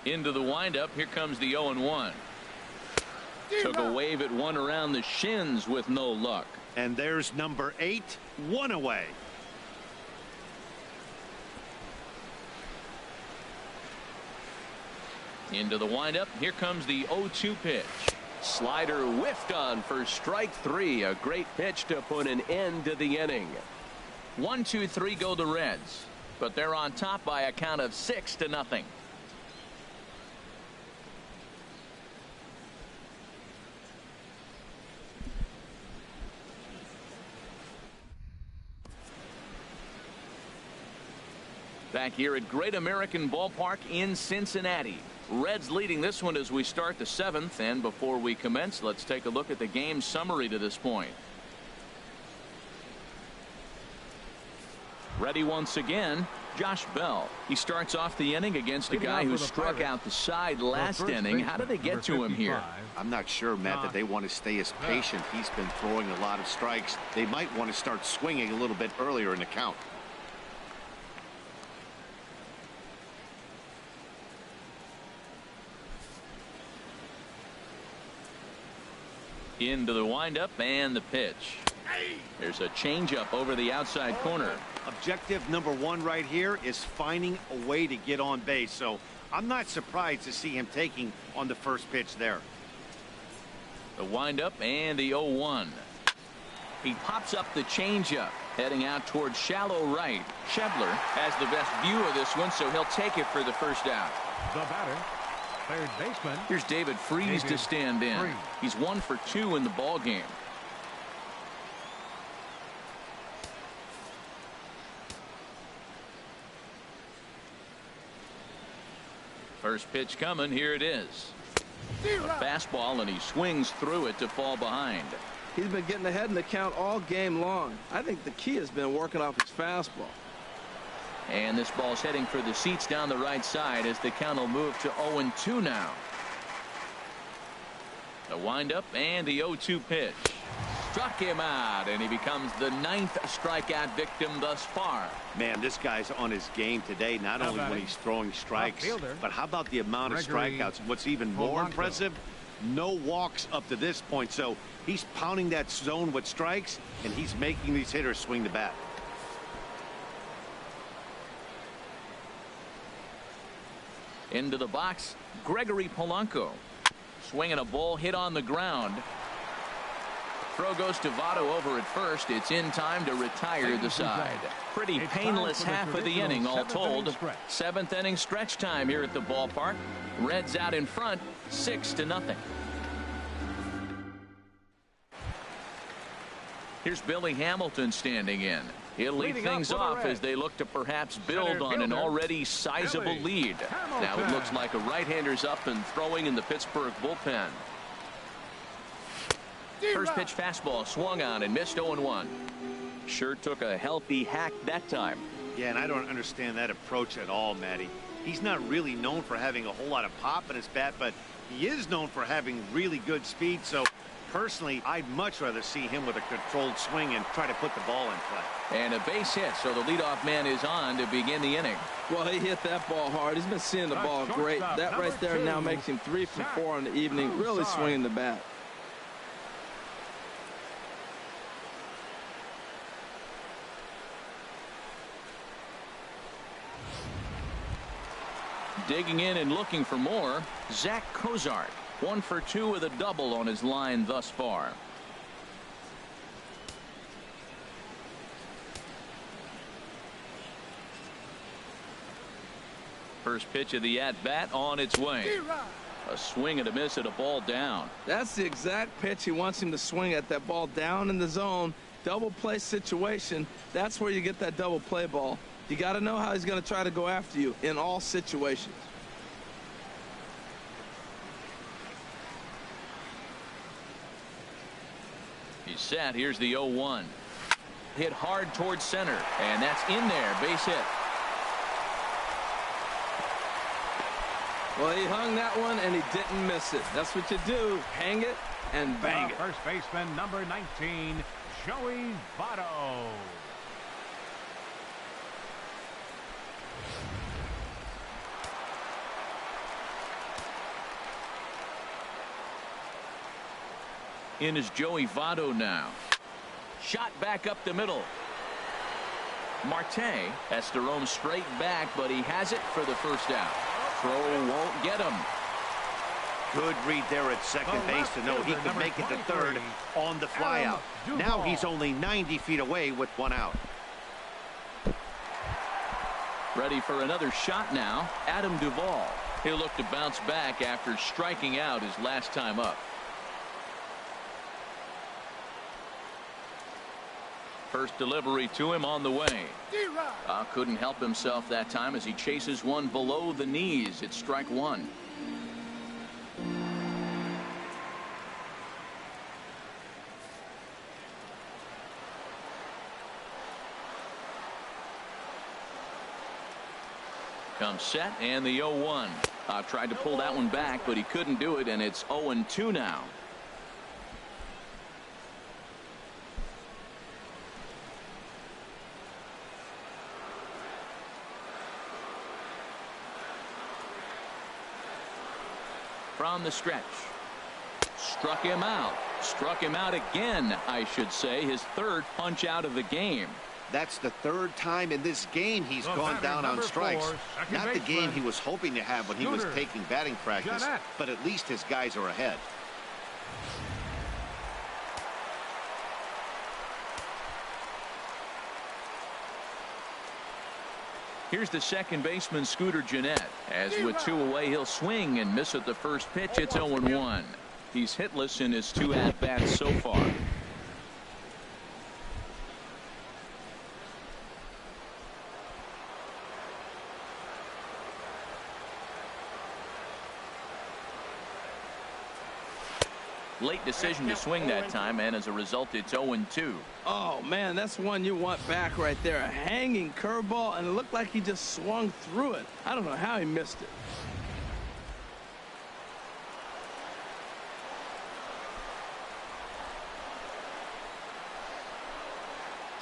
A: Into the windup. Here comes the 0-1. Took a wave at one around the shins with no luck.
E: And there's number 8, 1 away.
A: Into the windup. Here comes the 0-2 pitch. Slider whiffed on for strike 3. A great pitch to put an end to the inning. 1-2-3 go the Reds, but they're on top by a count of 6-0. Back here at Great American Ballpark in Cincinnati. Reds leading this one as we start the 7th, and before we commence, let's take a look at the game summary to this point. Ready once again, Josh Bell. He starts off the inning against a guy who struck out the side last inning. How did they get to him here?
E: I'm not sure, Matt, that they want to stay as patient. He's been throwing a lot of strikes. They might want to start swinging a little bit earlier in the count.
A: Into the windup and the pitch. There's a changeup over the outside corner.
E: Objective number 1 right here is finding a way to get on base. So I'm not surprised to see him taking on the first pitch there.
A: The windup and the 0-1. He pops up the changeup, heading out towards shallow right. Schebler has the best view of this one, so he'll take it for the first out.
D: The batter, third baseman.
A: Here's David Freese to stand in. He's 1 for 2 in the ball game. First pitch coming. Here it is. A fastball, and he swings through it to fall behind.
C: He's been getting ahead in the count all game long. I think the key has been working off his fastball.
A: And this ball's heading for the seats down the right side as the count will move to 0-2 now. The windup and the 0-2 pitch. Struck him out, and he becomes the 9th strikeout victim thus far.
E: Man, this guy's on his game today, not only when he's throwing strikes, but how about the amount of strikeouts? What's even more impressive, no walks up to this point. So he's pounding that zone with strikes, and he's making these hitters swing the bat.
A: Into the box, Gregory Polanco. Swinging a ball hit on the ground. Throw goes to Votto over at first. It's in time to retire the side. Pretty painless half of the inning all told. 7th inning stretch time here at the ballpark. Reds out in front, 6-0. Here's Billy Hamilton standing in. He'll lead things off as they look to perhaps build on an already sizable lead. Now it looks like a right-hander's up and throwing in the Pittsburgh bullpen. First pitch fastball swung on and missed 0-1. Sure took a healthy hack that time.
E: Yeah, and I don't understand that approach at all, Matty. He's not really known for having a whole lot of pop in his bat, but he is known for having really good speed. So personally, I'd much rather see him with a controlled swing and try to put the ball in play.
A: And a base hit, so the leadoff man is on to begin the inning.
C: Well, he hit that ball hard. He's been seeing the ball great. That right there now makes him 3 for 4 on the evening, really swinging the bat.
A: Digging in and looking for more, Zach Cozart. 1 for 2 with a double on his line thus far. First pitch of the at-bat on its way. A swing and a miss at a ball down.
C: That's the exact pitch he wants him to swing at, that ball down in the zone. Double play situation. That's where you get that double play ball. You got to know how he's going to try to go after you in all situations.
A: He's set. Here's the 0-1. Hit hard towards center, and that's in there. Base hit.
C: Well, he hung that one, and he didn't miss it. That's what you do. Hang it and bang it.
D: First baseman, number 19, Joey Votto.
A: In is Joey Votto now. Shot back up the middle. Marte has to roam straight back, but he has it for the first out. Throw won't get him.
E: Good read there at second base to know he could make it to third on the flyout. Now he's only 90 feet away with 1 out.
A: Ready for another shot now. Adam Duvall. He'll look to bounce back after striking out his last time up. First delivery to him on the way. Couldn't help himself that time as he chases one below the knees. It's strike 1. Comes set and the 0-1. Tried to pull that one back, but he couldn't do it, and it's 0-2 now. From the stretch. Struck him out. Struck him out again, I should say. His third punch out of the game.
E: That's the third time in this game he's gone down on strikes. Not the game he was hoping to have when he was taking batting practice, but at least his guys are ahead.
A: Here's the second baseman, Scooter Gennett. As with 2 away, he'll swing and miss at the first pitch. It's 0-1. He's hitless in his 2 at-bats so far. Late decision to swing that time, and as a result, it's 0-2.
C: Oh, man, that's one you want back right there. A hanging curveball, and it looked like he just swung through it. I don't know how he missed it.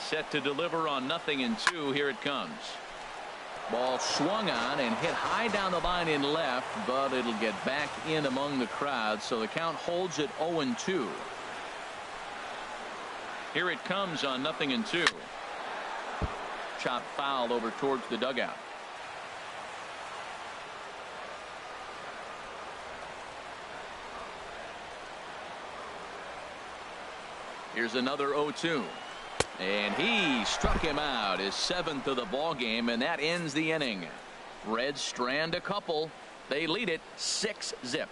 A: Set to deliver on 0-2. Here it comes. Ball swung on and hit high down the line in left, but it'll get back in among the crowd, so the count holds at 0-2. Here it comes on 0-2. Chop foul over towards the dugout. Here's another 0-2. And he struck him out, his 7th of the ball game, and that ends the inning. Reds strand a couple. They lead it 6-0.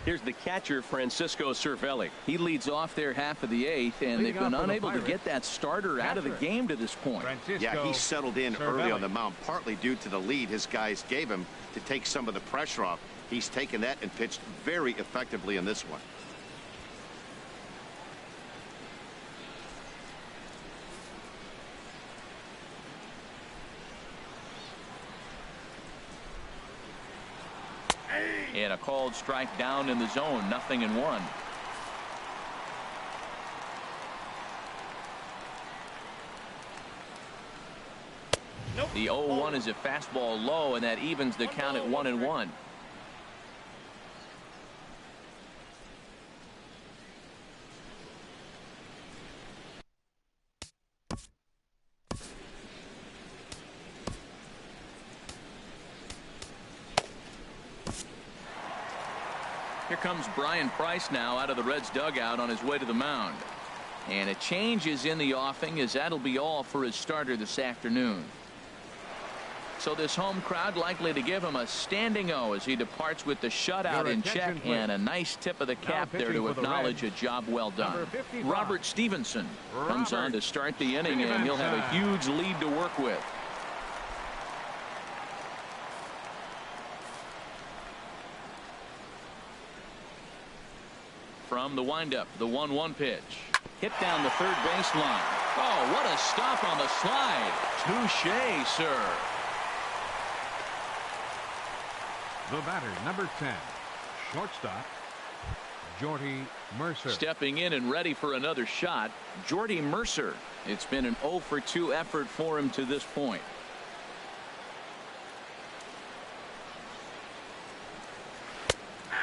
F: Here's the catcher, Francisco Cervelli.
A: He leads off their half of the eighth, and they've been unable to get that starter out of the game to this point.
E: Yeah, he settled in early on the mound, partly due to the lead his guys gave him to take some of the pressure off. He's taken that and pitched very effectively in this one.
A: And a called strike down in the zone, 0-1. The 0-1 is a fastball low, and that evens the count at 1-1. Here comes Brian Price now out of the Reds dugout on his way to the mound. And a change is in the offing, as that'll be all for his starter this afternoon. So this home crowd likely to give him a standing O as he departs with the shutout in check, and a nice tip of the cap there to acknowledge a job well done. Robert Stevenson comes on to start the inning, and he'll have a huge lead to work with. From the windup, the 1-1 pitch. Hit down the third baseline. Oh, what a stop on the slide. Touché, sir.
D: The batter, number 10, shortstop, Jordy Mercer.
A: Stepping in and ready for another shot, Jordy Mercer. It's been an 0-for-2 effort for him to this point.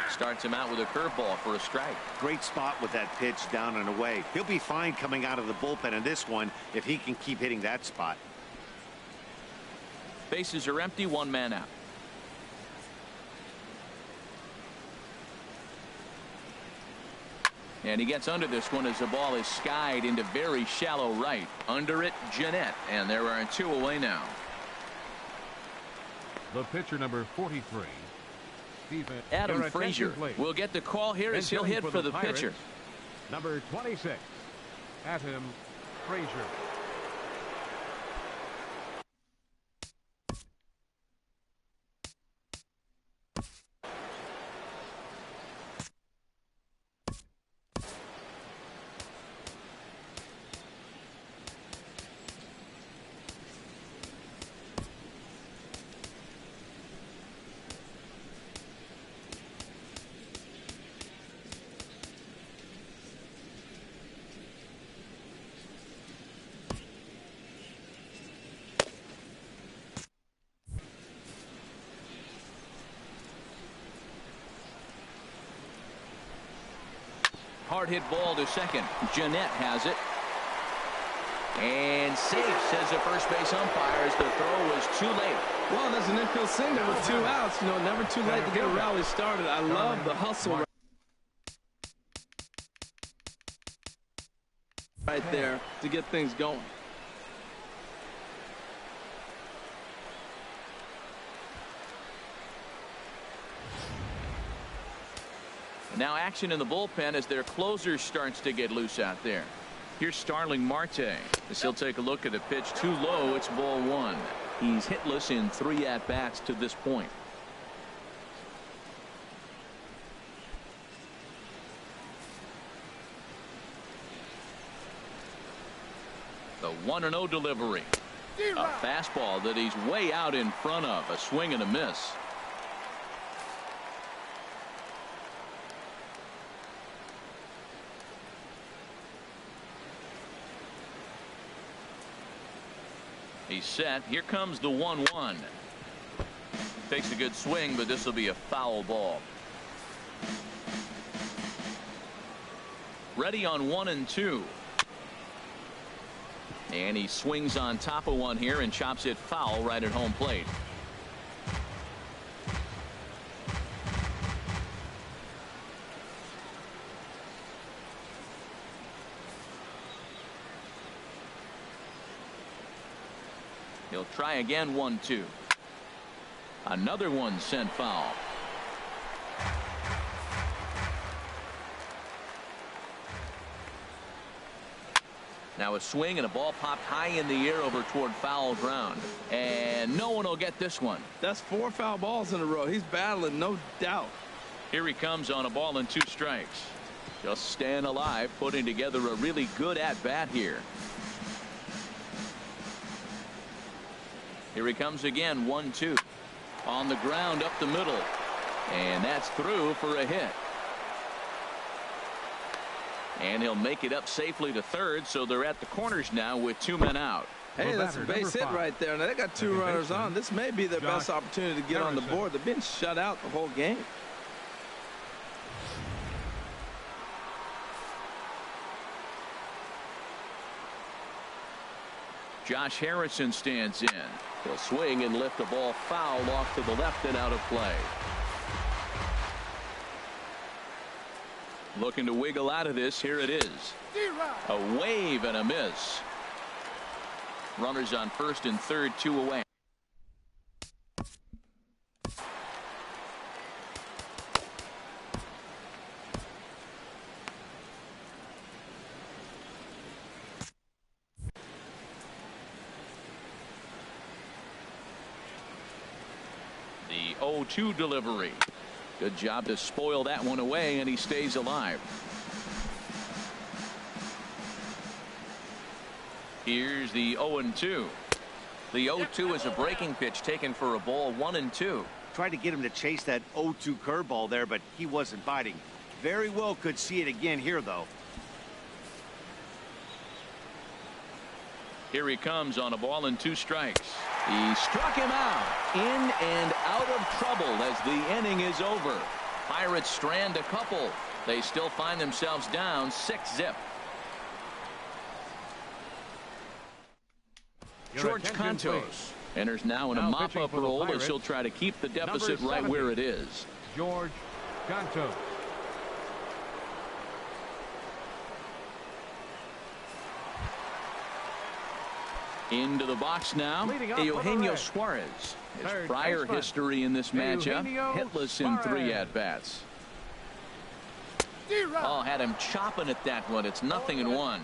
A: Starts him out with a curveball for a strike.
E: Great spot with that pitch down and away. He'll be fine coming out of the bullpen in this one if he can keep hitting that spot.
A: Bases are empty, one man out. And he gets under this one as the ball is skied into very shallow right. Under it, Jeanette, and there are two away now.
D: The pitcher, number 43.
A: Adam Frazier will get the call here as he'll hit for the pitcher.
D: Number 26, Adam Frazier.
A: Hard hit ball to second. Jeanette has it. And safe, says the first base umpire, as the throw was too late.
C: Well, there's an infield single with 2 outs. You know, never too late to get a rally started. I love the hustle right there to get things going.
A: Now action in the bullpen as their closer starts to get loose out there. Here's Starling Marte as he'll take a look at a pitch too low. It's ball 1. He's hitless in 3 at-bats to this point. The 1-0 delivery. A fastball that he's way out in front of. A swing and a miss. He's set. Here comes the 1-1. Takes a good swing, but this will be a foul ball. Ready on 1-2. And he swings on top of one here and chops it foul right at home plate. He'll try again. 1-2. Another one sent foul. Now a swing and a ball popped high in the air over toward foul ground. And no one will get this one.
C: That's 4 foul balls in a row. He's battling, no doubt.
A: Here he comes on a ball and 2 strikes. Just staying alive, putting together a really good at-bat here. Here he comes again, 1-2. On the ground up the middle. And that's through for a hit. And he'll make it up safely to third, so they're at the corners now with 2 men out.
C: Hey, that's a base hit right there. Now they got 2 runners on. This may be their best opportunity to get on the board. They've been shut out the whole game.
A: Josh Harrison stands in. He'll swing and lift a ball foul off to the left and out of play. Looking to wiggle out of this. Here it is. A wave and a miss. Runners on first and third, 2 away. The 0-2 delivery. Good job to spoil that one away, and he stays alive. Here's the 0-2. The 0-2 is a breaking pitch taken for a ball, 1-2.
E: Tried to get him to chase that 0-2 curveball there, but he wasn't biting. Very well could see it again here, though.
A: Here he comes on a ball and 2 strikes. He struck him out. In and out of trouble as the inning is over. Pirates strand a couple. They still find themselves down 6-zip. George Contos enters now in a mop-up role as he'll try to keep the deficit right where it is.
D: George Contos.
A: Into the box now, Eugenio Suarez. His prior history in this matchup, hitless in 3 at-bats. Oh, had him chopping at that one. It's 0-1.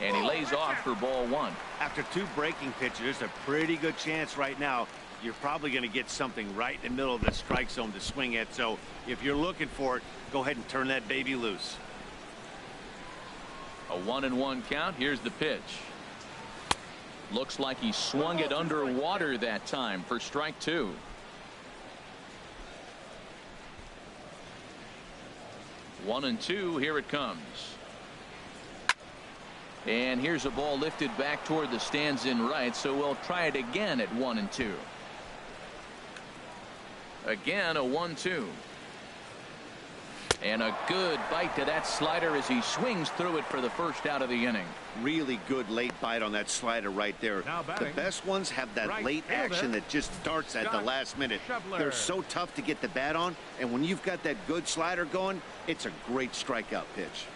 A: And he lays off for ball 1.
E: After 2 breaking pitches, there's a pretty good chance right now you're probably going to get something right in the middle of the strike zone to swing at. So if you're looking for it, go ahead and turn that baby loose.
A: A 1-1 count. Here's the pitch. Looks like he swung it underwater that time for strike 2. One and 2. Here it comes. And here's a ball lifted back toward the stands in right, so we'll try it again at 1-2. Again, a 1-2. And a good bite to that slider as he swings through it for the first out of the inning.
E: Really good late bite on that slider right there. The best ones have that late action that just starts at the last minute. They're so tough to get the bat on, and when you've got that good slider going, it's a great strikeout pitch.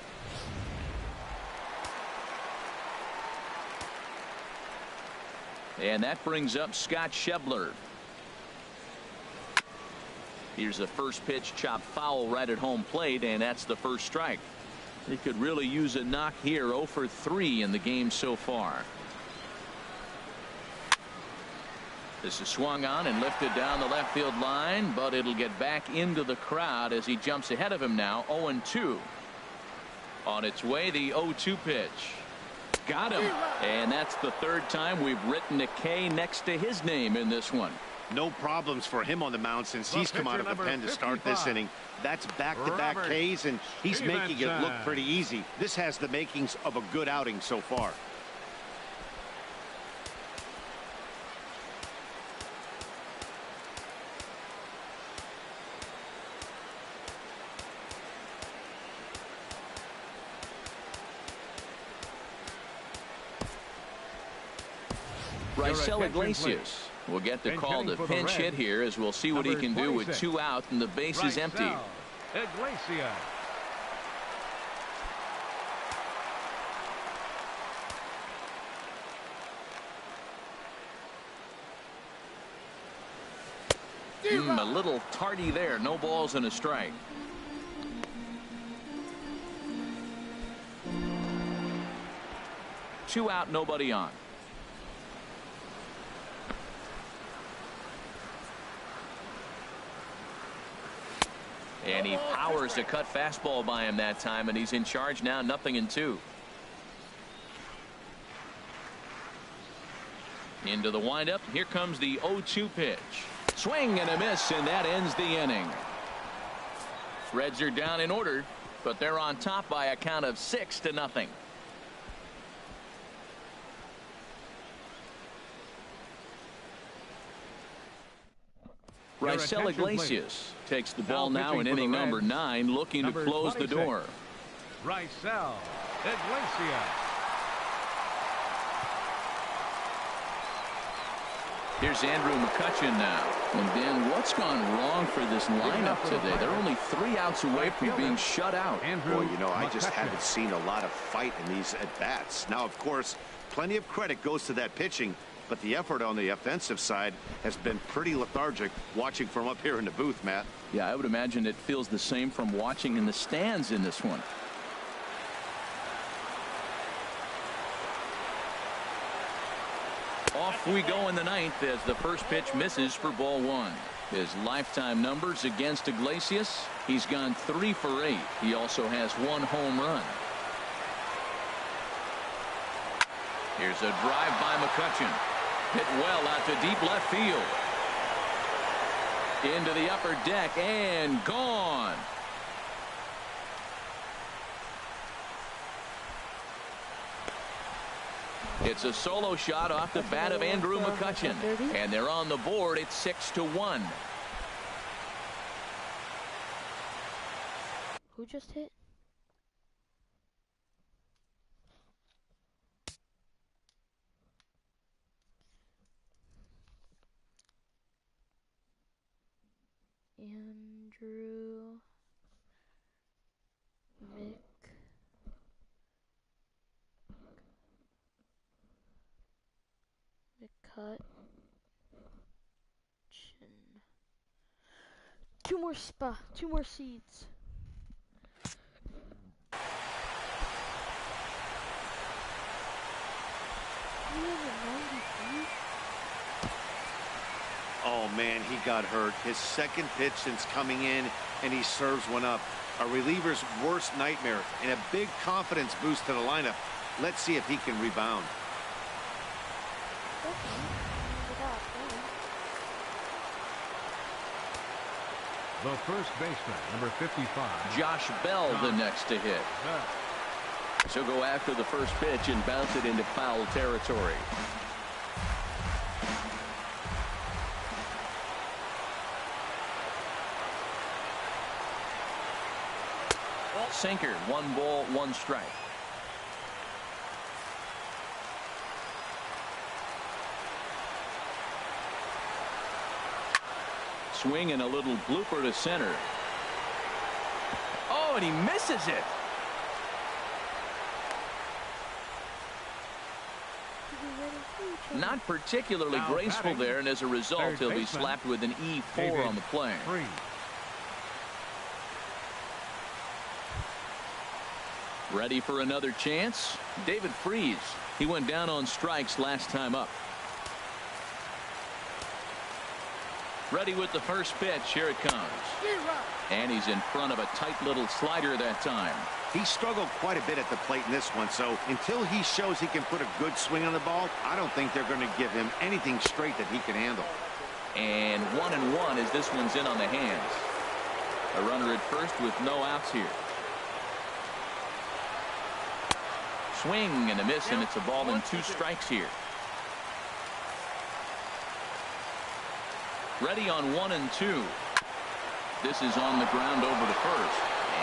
A: And that brings up Scott Schebler. Here's the first pitch, chopped foul right at home plate, and that's the first strike. He could really use a knock here. 0 for 3 in the game so far. This is swung on and lifted down the left field line, but it'll get back into the crowd as he jumps ahead of him now. 0-2. On its way, the 0-2 pitch. Got him. And that's the 3rd time we've written a K next to his name in this one.
E: No problems for him on the mound since he's come out of the pen to start this inning. That's back-to-back Ks, and he's making it look pretty easy. This has the makings of a good outing so far.
A: Raisel Iglesias will get the call to pinch hit here, as we'll see what he can do with 2 out and the base is empty.
D: Iglesias.
A: A little tardy there. No balls and a strike. Two out, nobody on. And he powers a cut fastball by him that time, and he's in charge now, 0-2. Into the windup. Here comes the 0-2 pitch. Swing and a miss, and that ends the inning. Reds are down in order, but they're on top by a count of 6-0. Raisel Iglesias takes the ball now in inning number 9, looking to close the door.
D: Raisel Iglesias.
A: Here's Andrew McCutchen now. And Dan, what's gone wrong for this lineup today? They're only 3 outs away from being shut out.
E: Well, you know, I just haven't seen a lot of fight in these at-bats. Now, of course, plenty of credit goes to that pitching, but the effort on the offensive side has been pretty lethargic watching from up here in the booth, Matt.
A: Yeah, I would imagine it feels the same from watching in the stands in this one. Off we go in the 9th as the first pitch misses for ball 1. His lifetime numbers against Iglesias, he's gone 3 for 8. He also has 1 home run. Here's a drive by McCutchen. Hit well out to deep left field. Into the upper deck and gone. It's a solo shot off the bat of Andrew McCutchen, and they're on the board. It's 6-1.
B: Who just hit? Andrew McCutchen. 2 more seeds.
E: Oh, man, he got hurt. His second pitch since coming in, and he serves one up. A reliever's worst nightmare and a big confidence boost to the lineup. Let's see if he can rebound.
D: The first baseman, number 55.
A: Josh Bell, the next to hit. So go after the first pitch and bounce it into foul territory. Sinker, 1 ball, 1 strike. Swing and a little blooper to center. Oh, and he misses it. Not particularly graceful there, and as a result, he'll be slapped with an E4 on the play. Ready for another chance? David Freese. He went down on strikes last time up. Ready with the first pitch. Here it comes. And he's in front of a tight little slider that time.
E: He struggled quite a bit at the plate in this one, so until he shows he can put a good swing on the ball, I don't think they're going to give him anything straight that he can handle.
A: And 1-1 as this one's in on the hands. A runner at first with no outs here. Swing and a miss, and it's a ball and 2 strikes here. Ready on 1-2. This is on the ground over to first.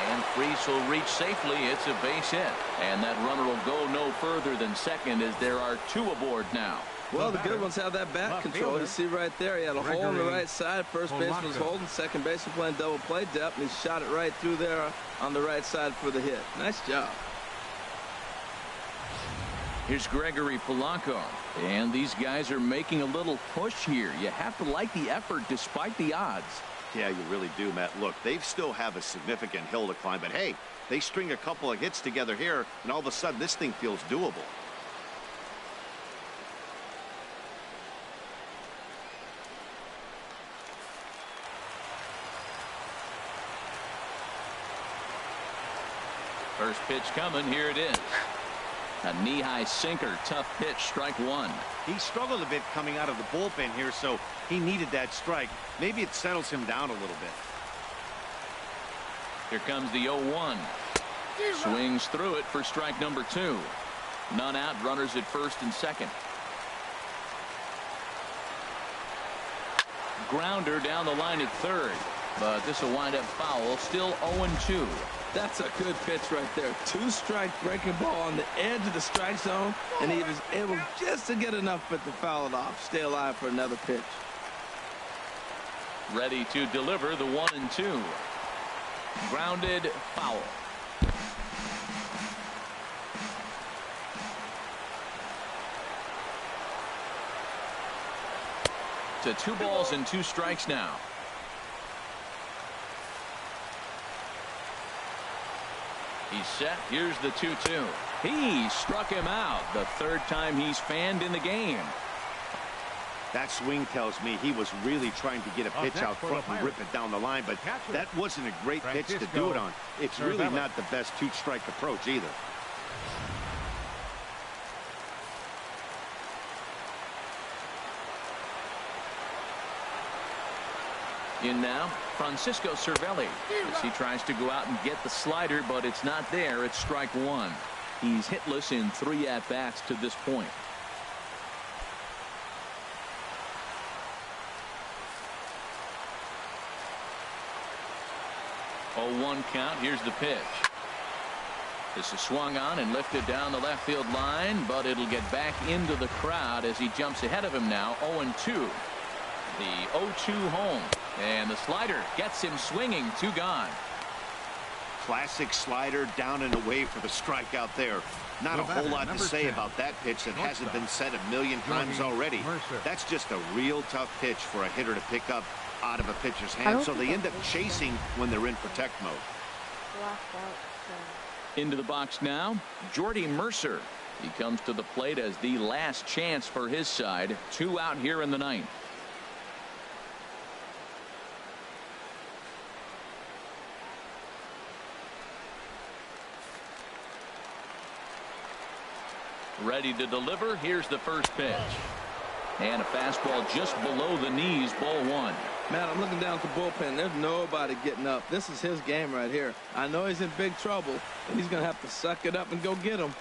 A: And Freese will reach safely. It's a base hit. And that runner will go no further than second as there are 2 aboard now.
C: Well, the good ones have that bat control. You see right there, he had a hole on the right side. First baseman was holding. Second baseman playing double play depth, and he shot it right through there on the right side for the hit. Nice job.
A: Here's Gregory Polanco. And these guys are making a little push here. You have to like the effort despite the odds.
E: Yeah, you really do, Matt. Look, they still have a significant hill to climb, but hey, they string a couple of hits together here, and all of a sudden this thing feels doable.
A: First pitch coming. Here it is. A knee-high sinker. Tough pitch. Strike one.
E: He struggled a bit coming out of the bullpen here, so he needed that strike. Maybe it settles him down a little bit.
A: Here comes the 0-1. Swings through it for strike number 2. None out. Runners at first and second. Grounder down the line at third. But this will wind up foul. Still 0-2.
C: That's a good pitch right there. 2-strike breaking ball on the edge of the strike zone, and he was able just to get enough of it to foul it off. Stay alive for another pitch.
A: Ready to deliver the 1-2. Grounded, foul. To 2 balls and 2 strikes now. He's set. Here's the 2-2. He struck him out. The 3rd time he's fanned in the game.
E: That swing tells me he was really trying to get a pitch out front and rip it down the line, but that wasn't a great pitch to do it on. It's really not the best 2-strike approach either.
A: In now, Francisco Cervelli, as he tries to go out and get the slider, but it's not there. It's strike 1. He's hitless in 3 at-bats to this point. 0-1 count. Here's the pitch. This is swung on and lifted down the left field line, but it'll get back into the crowd as he jumps ahead of him now. 0-2. The 0-2 home, and the slider gets him swinging. 2 gone.
E: Classic slider down and away for the strikeout there. Not a whole lot to say about that pitch that hasn't been said a million times already. That's just a real tough pitch for a hitter to pick up out of a pitcher's hand, so they end up chasing when they're in protect mode.
A: Into the box now, Jordy Mercer. He comes to the plate as the last chance for his side. 2 out here in the 9th. Ready to deliver. Here's the first pitch. And a fastball just below the knees. Ball 1.
C: Matt, I'm looking down at the bullpen. There's nobody getting up. This is his game right here. I know he's in big trouble, but he's going to have to suck it up and go get him.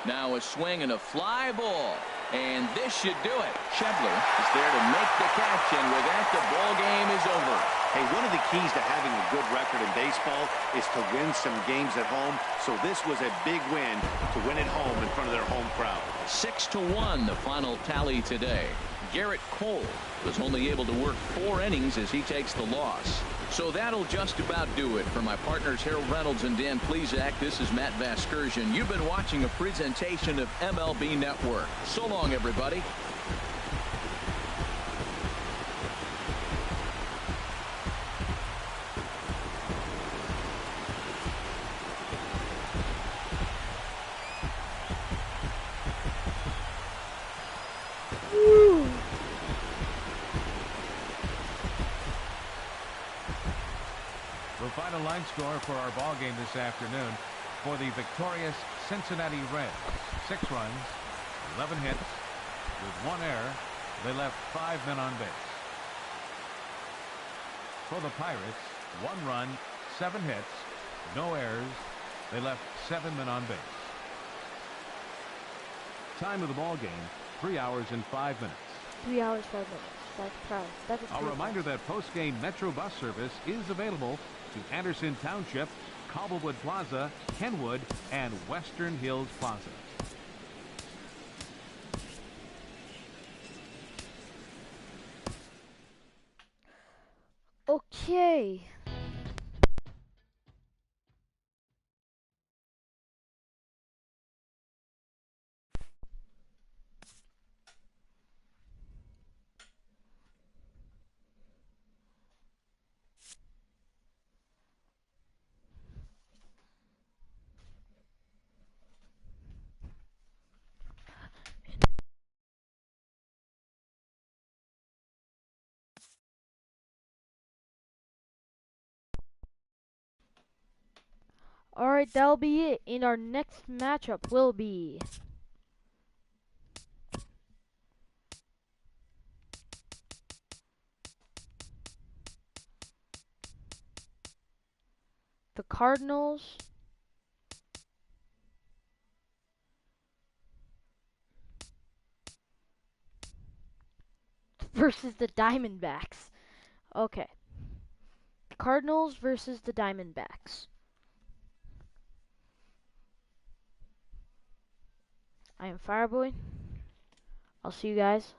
A: Now a swing and a fly ball. And this should do it. Schebler is there to make the catch, and with that, the ball game is over.
E: Hey, one of the keys to having a good record in baseball is to win some games at home. So this was a big win to win at home in front of their home crowd.
A: 6-1 the final tally today. Garrett Cole was only able to work 4 innings as he takes the loss. So that'll just about do it. For my partners Harold Reynolds and Dan Plesac, this is Matt Vasgersian. You've been watching a presentation of MLB Network. So long, everybody.
D: Final line score for our ball game this afternoon for the victorious Cincinnati Reds. 6 runs, 11 hits, with 1 error. They left 5 men on base. For the Pirates, 1 run, 7 hits, no errors. They left 7 men on base. Time of the ball game, 3 hours and 5 minutes.
B: 3 hours, 5 minutes. That's proud. That is
D: a reminder that post-game Metro bus service is available to Anderson Township, Cobblewood Plaza, Kenwood, and Western Hills Plaza.
B: Okay. Alright, that'll be it. And our next matchup will be the Cardinals versus the Diamondbacks. Okay. Cardinals versus the Diamondbacks. I am Fireboy. I'll see you guys